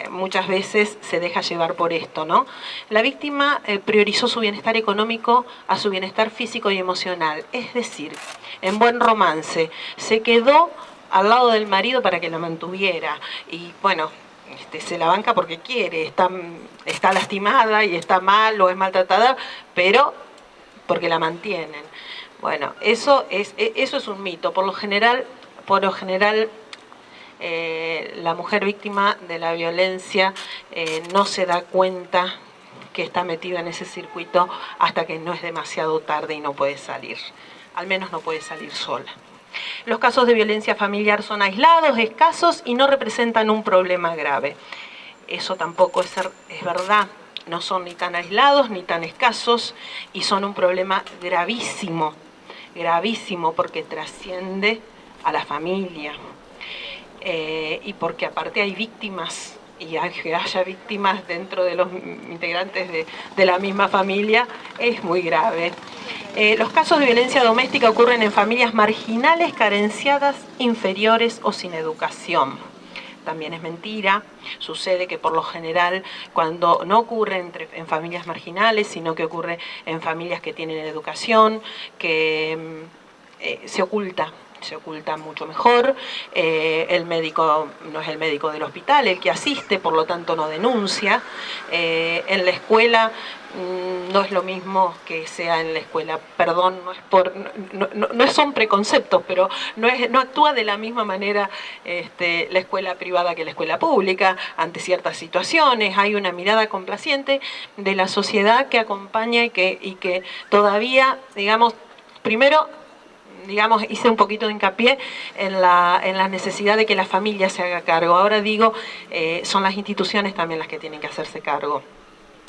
muchas veces se deja llevar por esto, ¿no? La víctima priorizó su bienestar económico a su bienestar físico y emocional, es decir, en buen romance, se quedó al lado del marido para que la mantuviera, y bueno, se la banca porque quiere, está lastimada y está mal o es maltratada, pero porque la mantienen. Bueno, eso es un mito. Por lo general, la mujer víctima de la violencia no se da cuenta que está metida en ese circuito hasta que no es demasiado tarde y no puede salir. Al menos no puede salir sola. Los casos de violencia familiar son aislados, escasos y no representan un problema grave. Eso tampoco es verdad. No son ni tan aislados ni tan escasos y son un problema gravísimo. Gravísimo, porque trasciende a la familia y porque aparte hay víctimas, y que haya víctimas dentro de los integrantes de la misma familia es muy grave. Los casos de violencia doméstica ocurren en familias marginales, carenciadas, inferiores o sin educación. También es mentira, sucede que por lo general cuando no ocurre en familias marginales, sino que ocurre en familias que tienen educación, que se oculta mucho mejor, el médico no es el médico del hospital el que asiste, por lo tanto no denuncia, en la escuela no es lo mismo que sea en la escuela, perdón, no son preconceptos, pero no actúa de la misma manera la escuela privada que la escuela pública ante ciertas situaciones. Hay una mirada complaciente de la sociedad que acompaña y que todavía, primero hice un poquito de hincapié en la necesidad de que la familia se haga cargo. Ahora digo, son las instituciones también las que tienen que hacerse cargo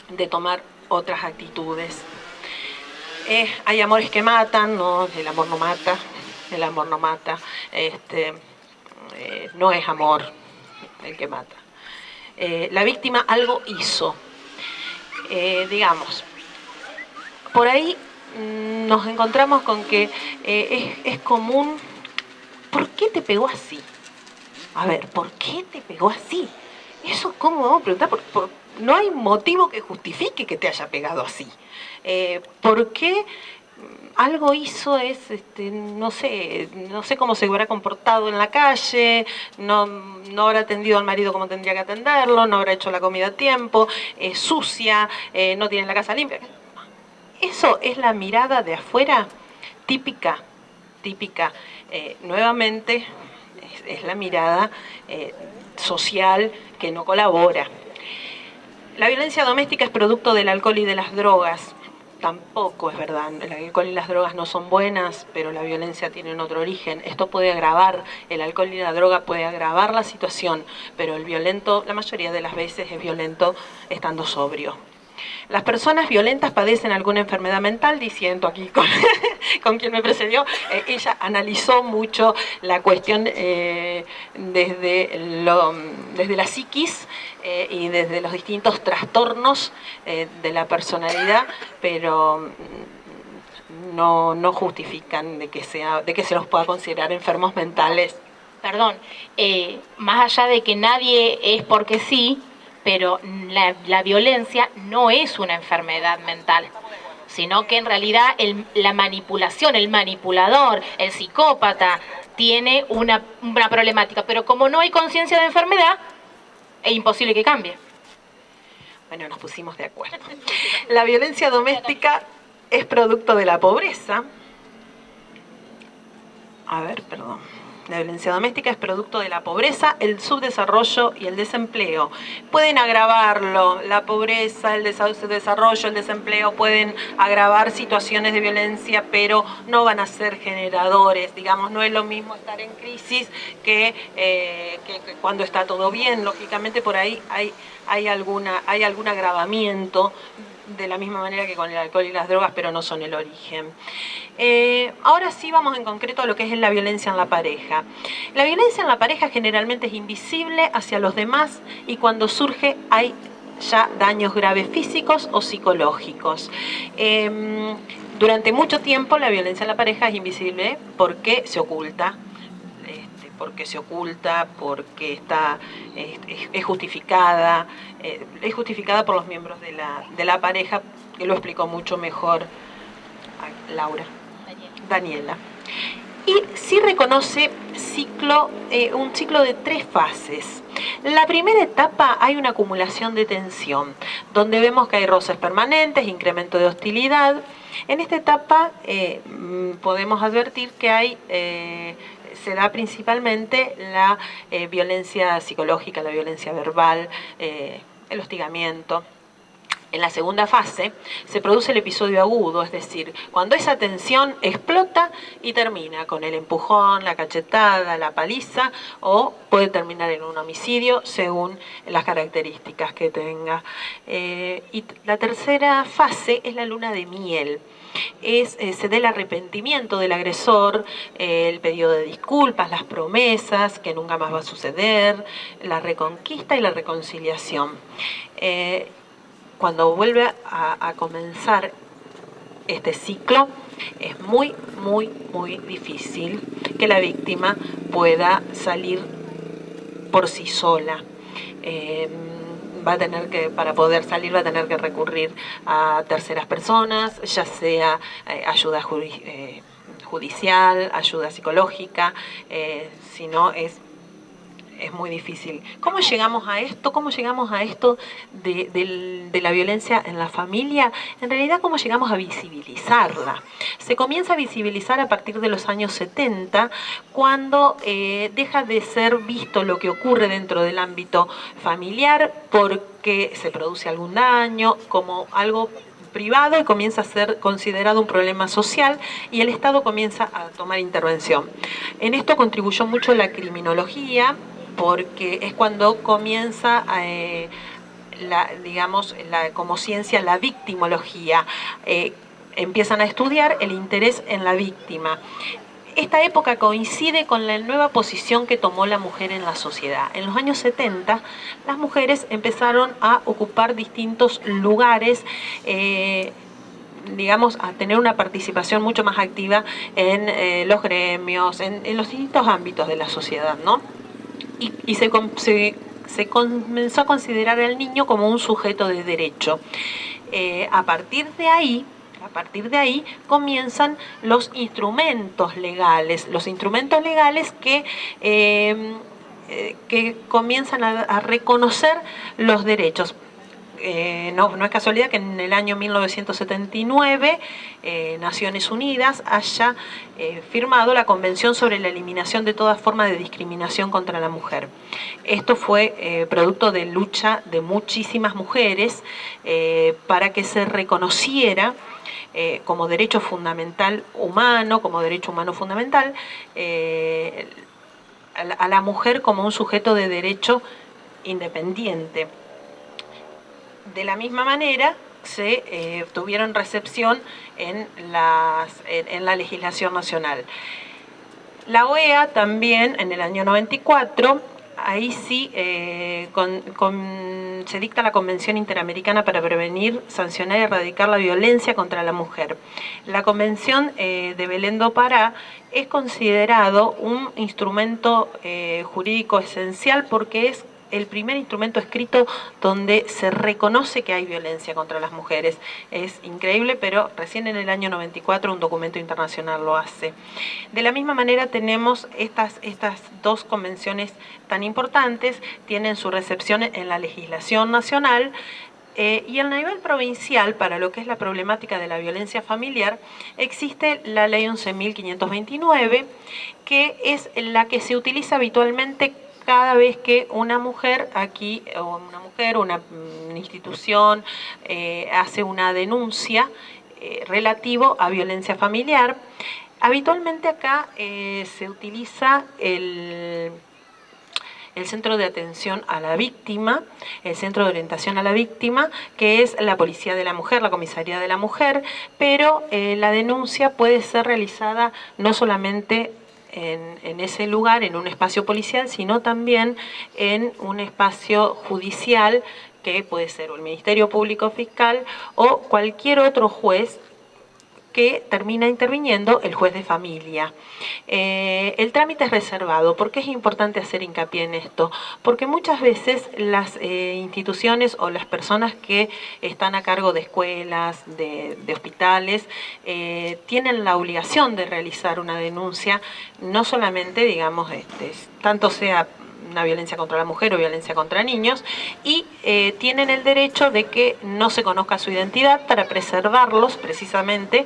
de tomar otras actitudes. Hay amores que matan, no, el amor no mata, no es amor el que mata. La víctima algo hizo, por ahí nos encontramos con que es común. ¿Por qué te pegó así? A ver, ¿por qué te pegó así? Eso, ¿cómo vamos a preguntar? No hay motivo que justifique que te haya pegado así. ¿Por qué algo hizo, no sé cómo se habrá comportado en la calle, no habrá atendido al marido como tendría que atenderlo, no habrá hecho la comida a tiempo, es sucia, no tiene la casa limpia. Eso es la mirada de afuera típica. Nuevamente, es la mirada social que no colabora. La violencia doméstica es producto del alcohol y de las drogas. Tampoco es verdad. El alcohol y las drogas no son buenas, pero la violencia tiene otro origen. Esto puede agravar, el alcohol y la droga puede agravar la situación, pero el violento, la mayoría de las veces, es violento estando sobrio. Las personas violentas padecen alguna enfermedad mental, diciendo aquí con quien me precedió, ella analizó mucho la cuestión desde la psiquis y desde los distintos trastornos de la personalidad, pero no justifican de que se los pueda considerar enfermos mentales. Perdón, más allá de que nadie es porque sí, pero la violencia no es una enfermedad mental, sino que en realidad la manipulación, el manipulador, el psicópata, tiene una problemática. Pero como no hay conciencia de enfermedad, es imposible que cambie. Bueno, nos pusimos de acuerdo. La violencia doméstica es producto de la pobreza. La violencia doméstica es producto de la pobreza, el subdesarrollo y el desempleo. Pueden agravarlo, la pobreza, el desarrollo, el desempleo pueden agravar situaciones de violencia, pero no van a ser generadores. Digamos, no es lo mismo estar en crisis que cuando está todo bien. Lógicamente por ahí hay algún agravamiento, de la misma manera que con el alcohol y las drogas, pero no son el origen. Ahora sí vamos en concreto a lo que es la violencia en la pareja. La violencia en la pareja generalmente es invisible hacia los demás y cuando surge hay ya daños graves físicos o psicológicos. Durante mucho tiempo la violencia en la pareja es invisible porque se oculta. Porque es justificada por los miembros de la pareja, que lo explicó mucho mejor Daniela. Y sí reconoce un ciclo de 3 fases. En la primera etapa hay una acumulación de tensión, donde vemos que hay roces permanentes, incremento de hostilidad. En esta etapa podemos advertir que se da principalmente la violencia psicológica, la violencia verbal, el hostigamiento. En la segunda fase se produce el episodio agudo, es decir, cuando esa tensión explota y termina con el empujón, la cachetada, la paliza, o puede terminar en un homicidio según las características que tenga. Y la tercera fase es la luna de miel. Se da el arrepentimiento del agresor, el pedido de disculpas, las promesas, que nunca más va a suceder, la reconquista y la reconciliación. Cuando vuelve a comenzar este ciclo, es muy, muy, muy difícil que la víctima pueda salir por sí sola. Para poder salir va a tener que recurrir a terceras personas, ya sea ayuda judicial, ayuda psicológica, si no es muy difícil. ¿Cómo llegamos a esto? ¿Cómo llegamos a esto de la violencia en la familia? En realidad, ¿cómo llegamos a visibilizarla? Se comienza a visibilizar a partir de los años 70, cuando deja de ser visto lo que ocurre dentro del ámbito familiar porque se produce algún daño, como algo privado, y comienza a ser considerado un problema social y el Estado comienza a tomar intervención. En esto contribuyó mucho la criminología, porque es cuando comienza como ciencia la victimología. Empiezan a estudiar el interés en la víctima. Esta época coincide con la nueva posición que tomó la mujer en la sociedad. En los años 70, las mujeres empezaron a ocupar distintos lugares, a tener una participación mucho más activa en los gremios, en los distintos ámbitos de la sociedad, ¿no? Y se comenzó a considerar al niño como un sujeto de derecho. A partir de ahí A partir de ahí comienzan los instrumentos legales que comienzan a reconocer los derechos. No es casualidad que en el año 1979 Naciones Unidas haya firmado la Convención sobre la Eliminación de toda forma de discriminación contra la mujer. Esto fue producto de lucha de muchísimas mujeres para que se reconociera como derecho fundamental humano, como derecho humano fundamental, a la mujer como un sujeto de derecho independiente. De la misma manera, se tuvieron recepción en la legislación nacional. La OEA también, en el año 94, ahí sí se dicta la Convención Interamericana para prevenir, sancionar y erradicar la violencia contra la mujer. La Convención de Belén do Pará es considerado un instrumento jurídico esencial porque es el primer instrumento escrito donde se reconoce que hay violencia contra las mujeres. Es increíble, pero recién en el año 94 un documento internacional lo hace. De la misma manera tenemos estas dos convenciones tan importantes, tienen su recepción en la legislación nacional, y a nivel provincial, para lo que es la problemática de la violencia familiar, existe la Ley 11.529, que es la que se utiliza habitualmente cada vez que una mujer una institución hace una denuncia relativo a violencia familiar. Habitualmente acá se utiliza el Centro de Atención a la Víctima, el Centro de Orientación a la Víctima, que es la Policía de la Mujer, la Comisaría de la Mujer, pero la denuncia puede ser realizada no solamente en ese lugar, en un espacio policial, sino también en un espacio judicial, que puede ser el Ministerio Público Fiscal o cualquier otro juez que termina interviniendo el juez de familia. El trámite es reservado. ¿Por qué es importante hacer hincapié en esto? Porque muchas veces las instituciones o las personas que están a cargo de escuelas, de hospitales, tienen la obligación de realizar una denuncia, no solamente, digamos, tanto sea una violencia contra la mujer o violencia contra niños, y tienen el derecho de que no se conozca su identidad para preservarlos, precisamente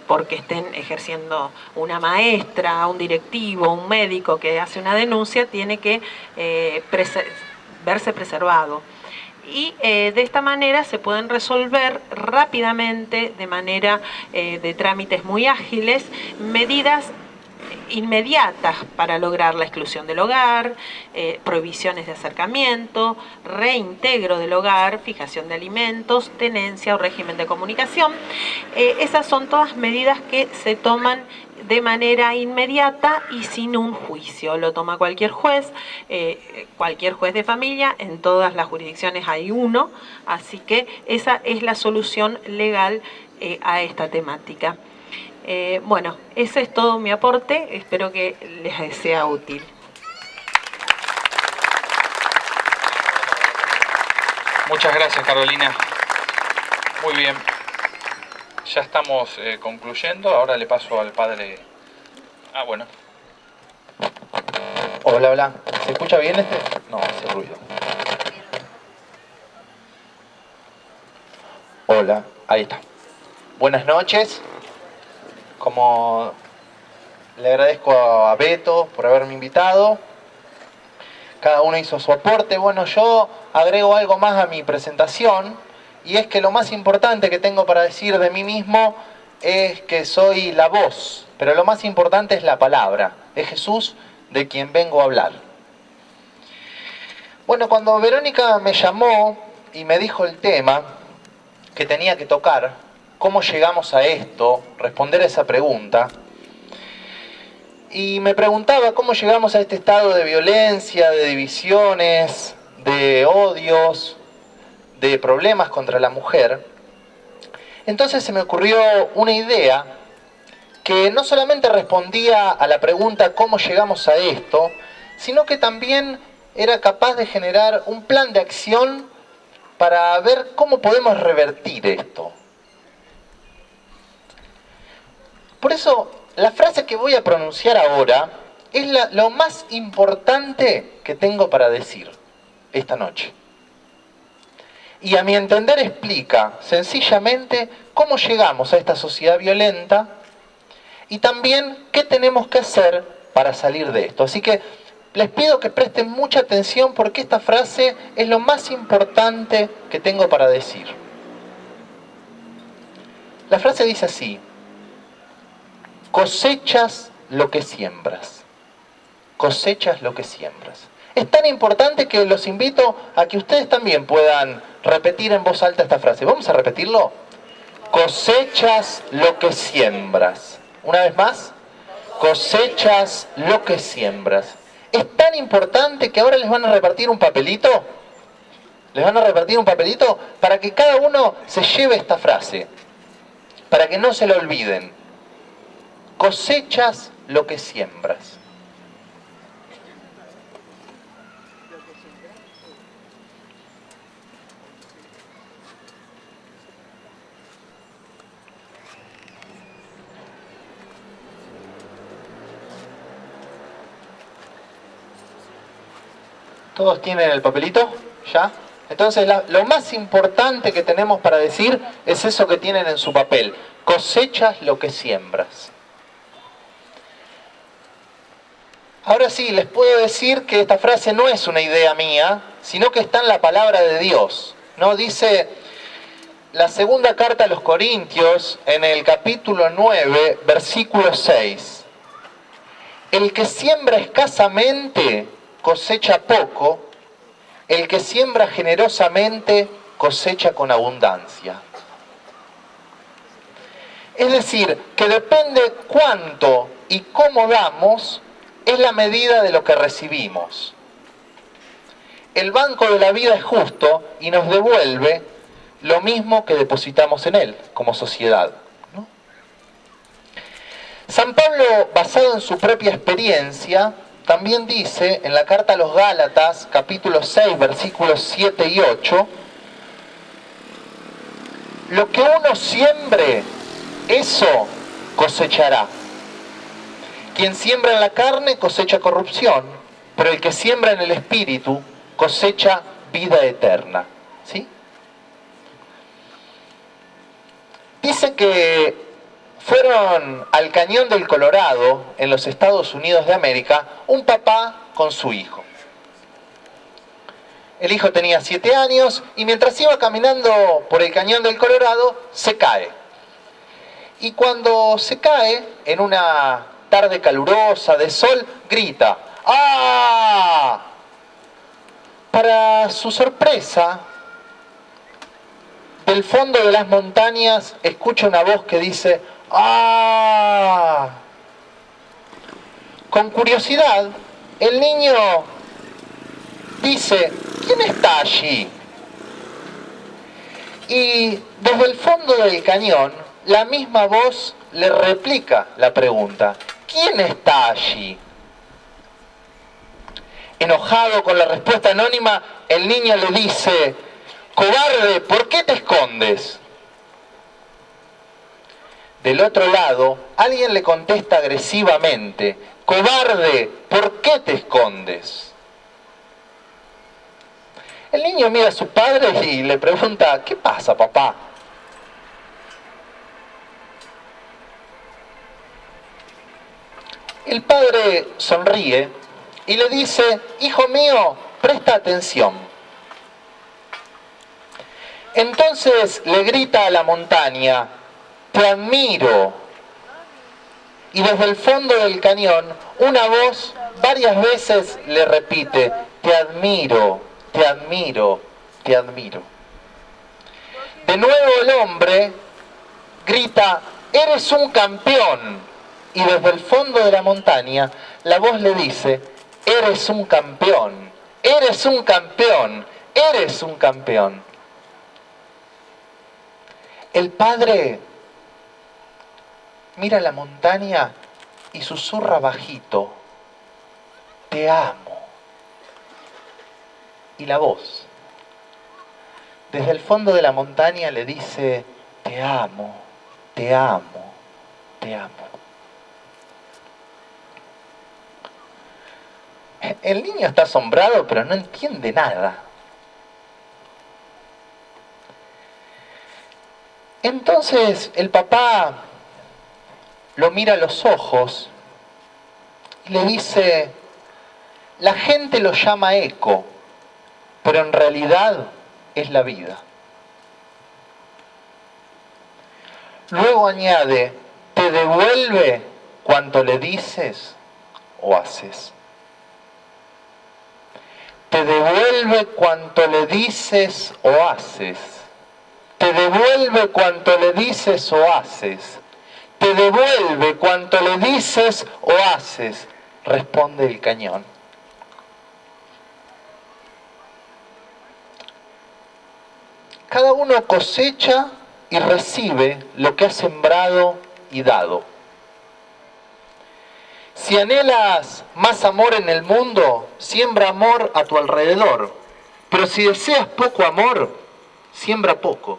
porque estén ejerciendo una maestra, un directivo, un médico que hace una denuncia, tiene que verse preservado. Y de esta manera se pueden resolver rápidamente, de manera de trámites muy ágiles, medidas inmediatas para lograr la exclusión del hogar, prohibiciones de acercamiento, reintegro del hogar, fijación de alimentos, tenencia o régimen de comunicación. Esas son todas medidas que se toman de manera inmediata y sin un juicio. Lo toma cualquier juez de familia, en todas las jurisdicciones hay uno, así que esa es la solución legal a esta temática. Bueno, ese es todo mi aporte, espero que les sea útil. Muchas gracias, Carolina. Muy bien. Ya estamos concluyendo, ahora le paso al padre. Bueno. Hola, hola. ¿Se escucha bien este? No, hace ruido. Hola, ahí está. Buenas noches. Como le agradezco a Beto por haberme invitado. Cada uno hizo su aporte. Bueno, yo agrego algo más a mi presentación, y es que lo más importante que tengo para decir de mí mismo es que soy la voz, pero lo más importante es la palabra. Es Jesús de quien vengo a hablar. Bueno, cuando Verónica me llamó y me dijo el tema que tenía que tocar, ¿cómo llegamos a esto? Responder a esa pregunta. Y me preguntaba cómo llegamos a este estado de violencia, de divisiones, de odios, de problemas contra la mujer. Entonces se me ocurrió una idea que no solamente respondía a la pregunta ¿cómo llegamos a esto?, sino que también era capaz de generar un plan de acción para ver cómo podemos revertir esto. Por eso, la frase que voy a pronunciar ahora es lo más importante que tengo para decir esta noche. Y a mi entender explica sencillamente cómo llegamos a esta sociedad violenta y también qué tenemos que hacer para salir de esto. Así que les pido que presten mucha atención porque esta frase es lo más importante que tengo para decir. La frase dice así: cosechas lo que siembras. Cosechas lo que siembras. Es tan importante que los invito a que ustedes también puedan repetir en voz alta esta frase. ¿Vamos a repetirlo? Cosechas lo que siembras. Una vez más. Cosechas lo que siembras. Es tan importante que ahora les van a repartir un papelito. Les van a repartir un papelito para que cada uno se lleve esta frase. Para que no se la olviden. Cosechas lo que siembras. ¿Todos tienen el papelito? ¿Ya? Entonces lo más importante que tenemos para decir es eso que tienen en su papel. Cosechas lo que siembras. Ahora sí, les puedo decir que esta frase no es una idea mía, sino que está en la palabra de Dios, ¿no? Dice la segunda carta a los Corintios, en el capítulo 9, versículo 6. El que siembra escasamente cosecha poco, el que siembra generosamente cosecha con abundancia. Es decir, que depende cuánto y cómo damos, es la medida de lo que recibimos. El banco de la vida es justo y nos devuelve lo mismo que depositamos en él, como sociedad, ¿no? San Pablo, basado en su propia experiencia, también dice en la carta a los Gálatas, capítulo 6, versículos 7 y 8, lo que uno siembre, eso cosechará. Quien siembra en la carne cosecha corrupción, pero el que siembra en el espíritu cosecha vida eterna. ¿Sí? Dice que fueron al Cañón del Colorado, en los Estados Unidos de América, un papá con su hijo. El hijo tenía 7 años y mientras iba caminando por el Cañón del Colorado, se cae. Y cuando se cae, en una tarde calurosa de sol, grita: ¡ah! Para su sorpresa, del fondo de las montañas escucha una voz que dice: ¡ah! Con curiosidad, el niño dice: ¿quién está allí? Y desde el fondo del cañón, la misma voz le replica la pregunta: ¿quién está allí? Enojado con la respuesta anónima, el niño le dice: cobarde, ¿por qué te escondes? Del otro lado, alguien le contesta agresivamente: cobarde, ¿por qué te escondes? El niño mira a su padre y le pregunta: ¿qué pasa, papá? El padre sonríe y le dice: hijo mío, presta atención. Entonces le grita a la montaña: te admiro. Y desde el fondo del cañón, una voz varias veces le repite: te admiro, te admiro, te admiro. De nuevo el hombre grita: eres un campeón. Y desde el fondo de la montaña, la voz le dice: eres un campeón, eres un campeón, eres un campeón. El padre mira la montaña y susurra bajito: te amo. Y la voz, desde el fondo de la montaña, le dice: te amo, te amo, te amo. El niño está asombrado, pero no entiende nada. Entonces el papá lo mira a los ojos y le dice: la gente lo llama eco, pero en realidad es la vida. Luego añade: te devuelve cuanto le dices o haces. Te devuelve cuanto le dices o haces. Te devuelve cuanto le dices o haces. Te devuelve cuanto le dices o haces, responde el cañón. Cada uno cosecha y recibe lo que ha sembrado y dado. Si anhelas más amor en el mundo, siembra amor a tu alrededor. Pero si deseas poco amor, siembra poco.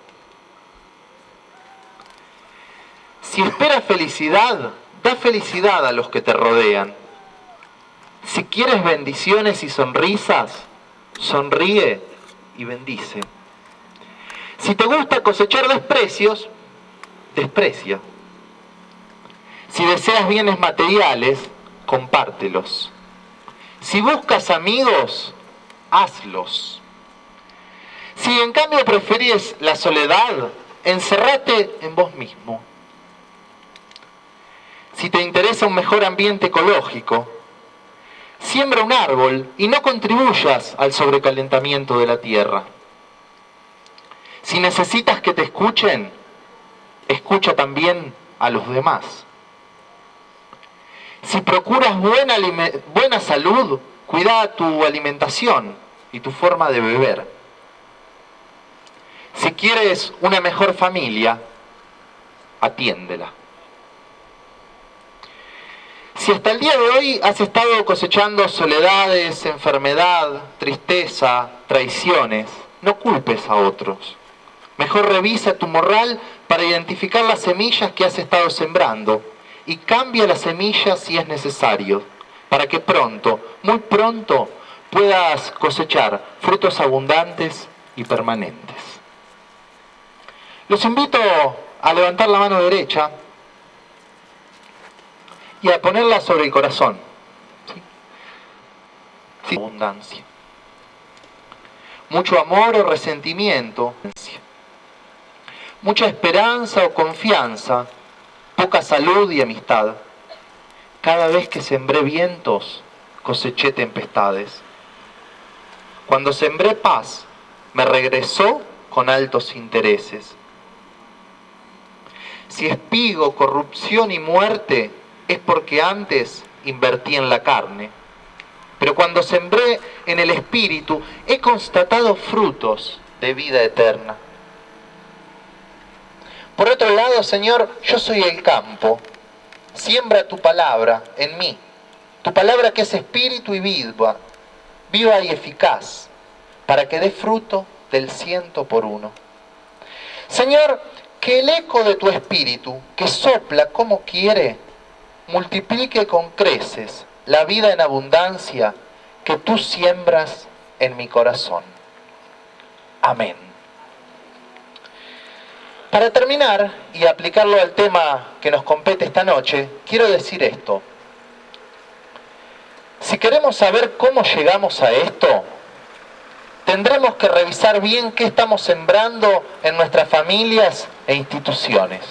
Si esperas felicidad, da felicidad a los que te rodean. Si quieres bendiciones y sonrisas, sonríe y bendice. Si te gusta cosechar desprecios, desprecia. Si deseas bienes materiales, compártelos. Si buscas amigos, hazlos. Si en cambio preferís la soledad, encerrate en vos mismo. Si te interesa un mejor ambiente ecológico, siembra un árbol y no contribuyas al sobrecalentamiento de la tierra. Si necesitas que te escuchen, escucha también a los demás. Si procuras buena salud, cuida tu alimentación y tu forma de beber. Si quieres una mejor familia, atiéndela. Si hasta el día de hoy has estado cosechando soledades, enfermedad, tristeza, traiciones, no culpes a otros. Mejor revisa tu morral para identificar las semillas que has estado sembrando y cambia las semillas si es necesario, para que pronto, muy pronto, puedas cosechar frutos abundantes y permanentes. Los invito a levantar la mano derecha y a ponerla sobre el corazón. ¿Sí? Abundancia. Mucho amor o resentimiento. Mucha esperanza o confianza. Poca salud y amistad. Cada vez que sembré vientos, coseché tempestades. Cuando sembré paz, me regresó con altos intereses. Si espigo corrupción y muerte, es porque antes invertí en la carne. Pero cuando sembré en el espíritu, he constatado frutos de vida eterna. Por otro lado, Señor, yo soy el campo. Siembra tu palabra en mí. Tu palabra que es espíritu y viva y eficaz, para que dé fruto del 100%. Señor, que el eco de tu espíritu, que sopla como quiere, multiplique con creces la vida en abundancia que tú siembras en mi corazón. Amén. Para terminar y aplicarlo al tema que nos compete esta noche, quiero decir esto. Si queremos saber cómo llegamos a esto, tendremos que revisar bien qué estamos sembrando en nuestras familias e instituciones.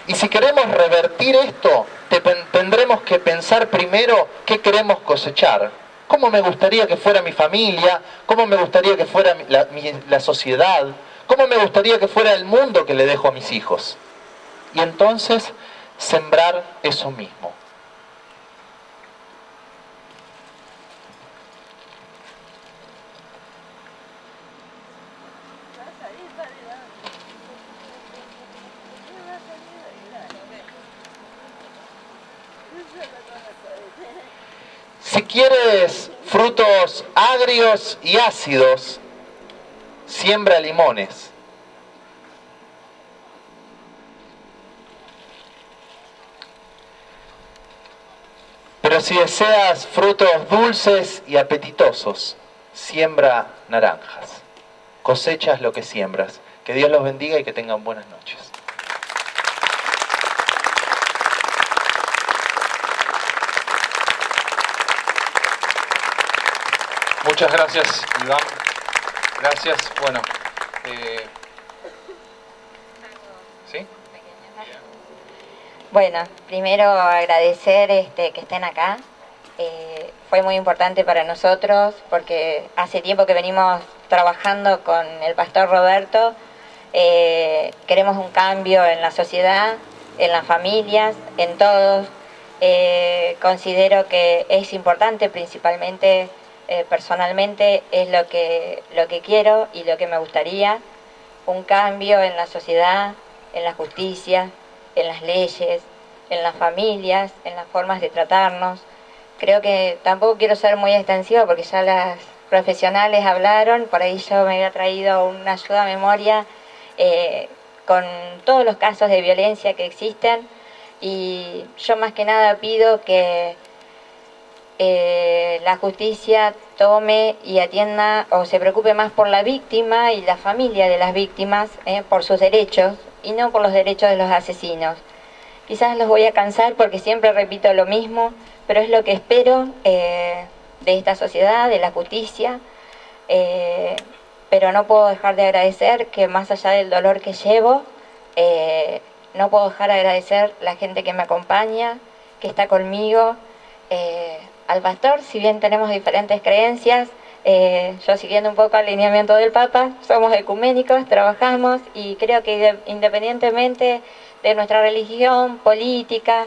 Y si queremos revertir esto, tendremos que pensar primero qué queremos cosechar. ¿Cómo me gustaría que fuera mi familia? ¿Cómo me gustaría que fuera la sociedad? ¿Cómo me gustaría que fuera el mundo que le dejo a mis hijos? Y entonces sembrar eso mismo. Si quieres frutos agrios y ácidos, siembra limones. Pero Pero si deseas frutos dulces y apetitosos, siembra naranjas. Cosechas lo que siembras. Que Dios los bendiga y que tengan buenas noches. Muchas gracias, Iván. Gracias. Bueno, ¿sí? Bueno, primero agradecer que estén acá. Fue muy importante para nosotros porque hace tiempo que venimos trabajando con el pastor Roberto. Queremos un cambio en la sociedad, en las familias, en todos. Considero que es importante, principalmente personalmente, es lo que quiero y lo que me gustaría. Un cambio en la sociedad, en la justicia, en las leyes, en las familias, en las formas de tratarnos. Creo que tampoco quiero ser muy extensiva porque ya las profesionales hablaron, por ahí yo me había traído una ayuda a memoria con todos los casos de violencia que existen, y yo más que nada pido que la justicia tome y atienda o se preocupe más por la víctima y la familia de las víctimas, por sus derechos y no por los derechos de los asesinos. Quizás los voy a cansar porque siempre repito lo mismo, pero es lo que espero de esta sociedad, de la justicia. Pero no puedo dejar de agradecer que más allá del dolor que llevo, no puedo dejar de agradecer la gente que me acompaña, que está conmigo, al pastor, si bien tenemos diferentes creencias, yo siguiendo un poco el lineamiento del Papa, somos ecuménicos, trabajamos y creo que independientemente de nuestra religión, política,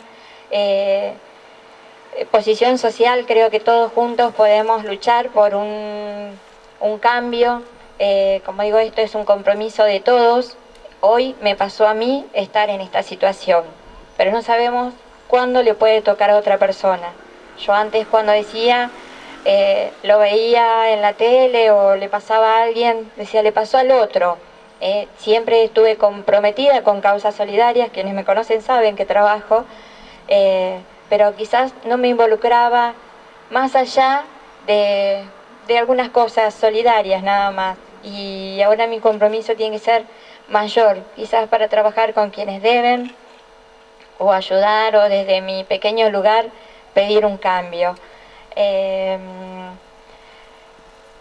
posición social, creo que todos juntos podemos luchar por un cambio. Como digo, esto es un compromiso de todos. Hoy me pasó a mí estar en esta situación, pero no sabemos cuándo le puede tocar a otra persona. Yo antes, cuando decía, lo veía en la tele o le pasaba a alguien, decía, le pasó al otro. Siempre estuve comprometida con causas solidarias, quienes me conocen saben que trabajo, pero quizás no me involucraba más allá de algunas cosas solidarias nada más. Y ahora mi compromiso tiene que ser mayor, quizás para trabajar con quienes deben, o ayudar, o desde mi pequeño lugar pedir un cambio.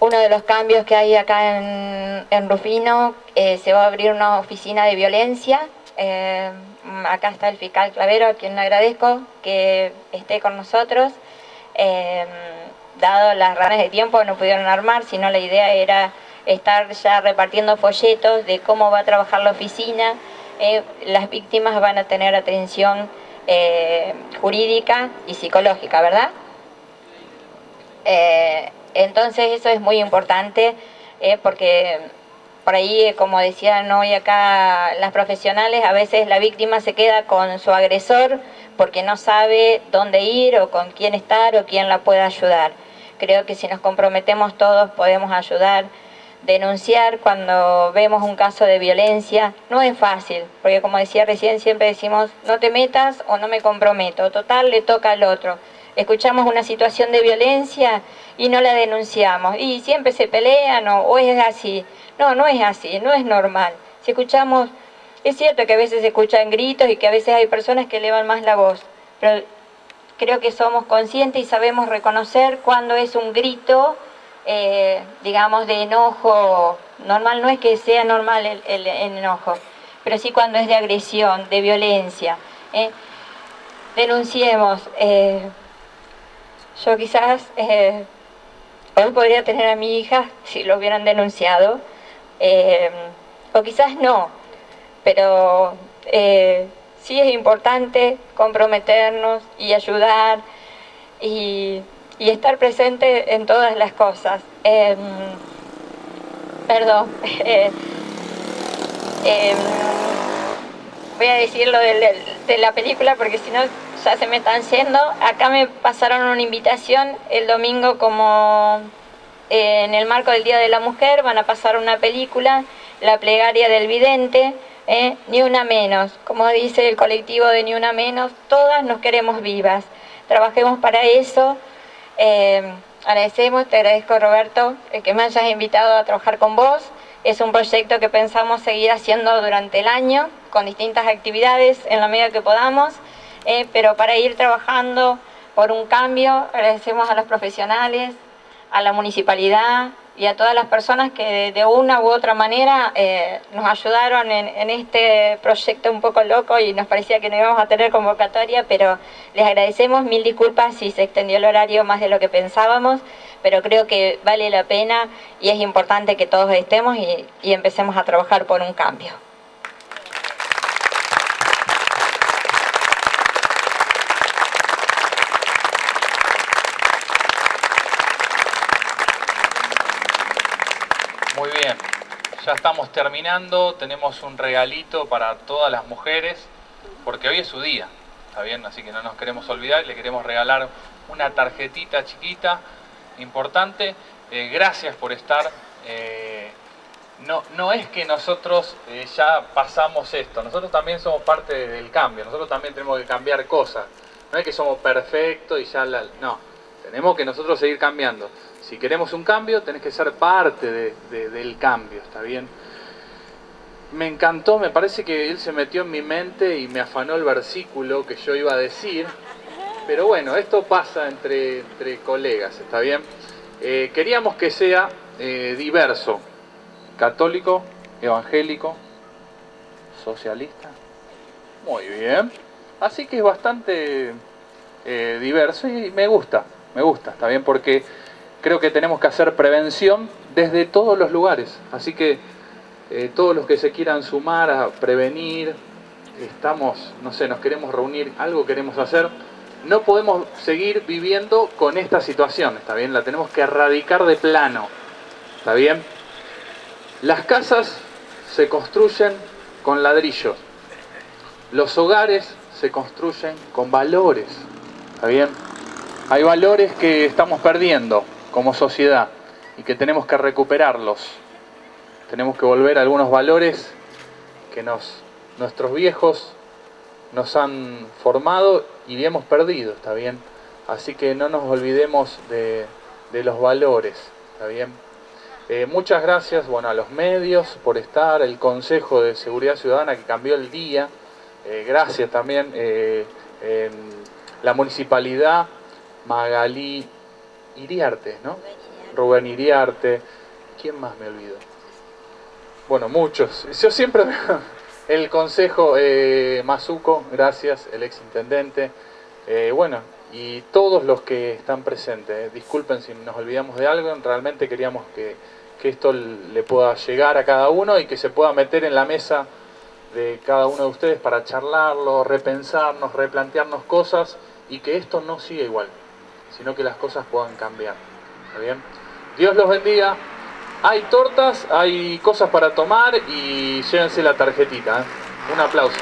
Uno de los cambios que hay acá en Rufino, se va a abrir una oficina de violencia. Acá está el fiscal Clavero, a quien le agradezco que esté con nosotros. Dado las razones de tiempo no pudieron armar, sino la idea era estar ya repartiendo folletos de cómo va a trabajar la oficina. Las víctimas van a tener atención jurídica y psicológica, ¿verdad? Entonces eso es muy importante, porque por ahí, como decían hoy acá las profesionales, a veces la víctima se queda con su agresor porque no sabe dónde ir o con quién estar o quién la puede ayudar. Creo que si nos comprometemos todos podemos ayudar. Denunciar cuando vemos un caso de violencia no es fácil, porque como decía recién, siempre decimos no te metas o no me comprometo, total le toca al otro. Escuchamos una situación de violencia y no la denunciamos y siempre se pelean o es así. No, no es así, no es normal. Si escuchamos, es cierto que a veces se escuchan gritos y que a veces hay personas que elevan más la voz, pero creo que somos conscientes y sabemos reconocer cuando es un grito, digamos, de enojo. Normal no es que sea normal el enojo, pero sí cuando es de agresión, de violencia. Denunciemos. Yo quizás hoy podría tener a mi hija si lo hubieran denunciado, o quizás no, pero sí es importante comprometernos y ayudar y estar presente en todas las cosas. Voy a decir lo de la película porque si no ya se me están yendo. Acá me pasaron una invitación el domingo, como en el marco del Día de la Mujer van a pasar una película, La plegaria del vidente, Ni una menos. Como dice el colectivo de Ni una menos, todas nos queremos vivas. trabajemos para eso. Agradecemos, te agradezco Roberto, que me hayas invitado a trabajar con vos. Es un proyecto que pensamos seguir haciendo durante el año, con distintas actividades en la medida que podamos, pero para ir trabajando por un cambio, agradecemos a los profesionales, a la municipalidad y a todas las personas que de una u otra manera nos ayudaron en este proyecto un poco loco y nos parecía que no íbamos a tener convocatoria, pero les agradecemos, mil disculpas si se extendió el horario más de lo que pensábamos, pero creo que vale la pena y es importante que todos estemos y empecemos a trabajar por un cambio. Muy bien, ya estamos terminando, tenemos un regalito para todas las mujeres, porque hoy es su día, ¿está bien? Así que no nos queremos olvidar, le queremos regalar una tarjetita chiquita, importante. Gracias por estar. No es que nosotros ya pasamos esto, nosotros también somos parte del cambio, nosotros también tenemos que cambiar cosas. No es que somos perfectos y ya no, tenemos que nosotros seguir cambiando. Si queremos un cambio, tenés que ser parte del cambio, ¿está bien? Me encantó, me parece que él se metió en mi mente y me afanó el versículo que yo iba a decir. Pero bueno, esto pasa entre colegas, ¿está bien? Queríamos que sea diverso, católico, evangélico, socialista. Muy bien. Así que es bastante diverso y me gusta, ¿está bien? Porque creo que tenemos que hacer prevención desde todos los lugares. Así que todos los que se quieran sumar a prevenir, no sé, nos queremos reunir, algo queremos hacer. No podemos seguir viviendo con esta situación, ¿está bien? La tenemos que erradicar de plano, ¿está bien? Las casas se construyen con ladrillos. Los hogares se construyen con valores, ¿está bien? Hay valores que estamos perdiendo como sociedad y que tenemos que recuperarlos. Tenemos que volver a algunos valores que nuestros viejos nos han formado y hemos perdido, ¿está bien? Así que no nos olvidemos de los valores, ¿está bien? Muchas gracias, bueno, a los medios por estar, el Consejo de Seguridad Ciudadana que cambió el día, gracias también, la Municipalidad, Magalí Iriarte, ¿no? Rubén Iriarte, ¿quién más me olvido? Bueno, muchos, yo siempre... El Consejo Mazuco, gracias, el exintendente, bueno, y todos los que están presentes. Disculpen si nos olvidamos de algo, realmente queríamos que esto le pueda llegar a cada uno y que se pueda meter en la mesa de cada uno de ustedes para charlarlo, repensarnos, replantearnos cosas y que esto no siga igual, sino que las cosas puedan cambiar. ¿Está bien? Dios los bendiga. Hay tortas, hay cosas para tomar y llévense la tarjetita, ¿eh? Un aplauso.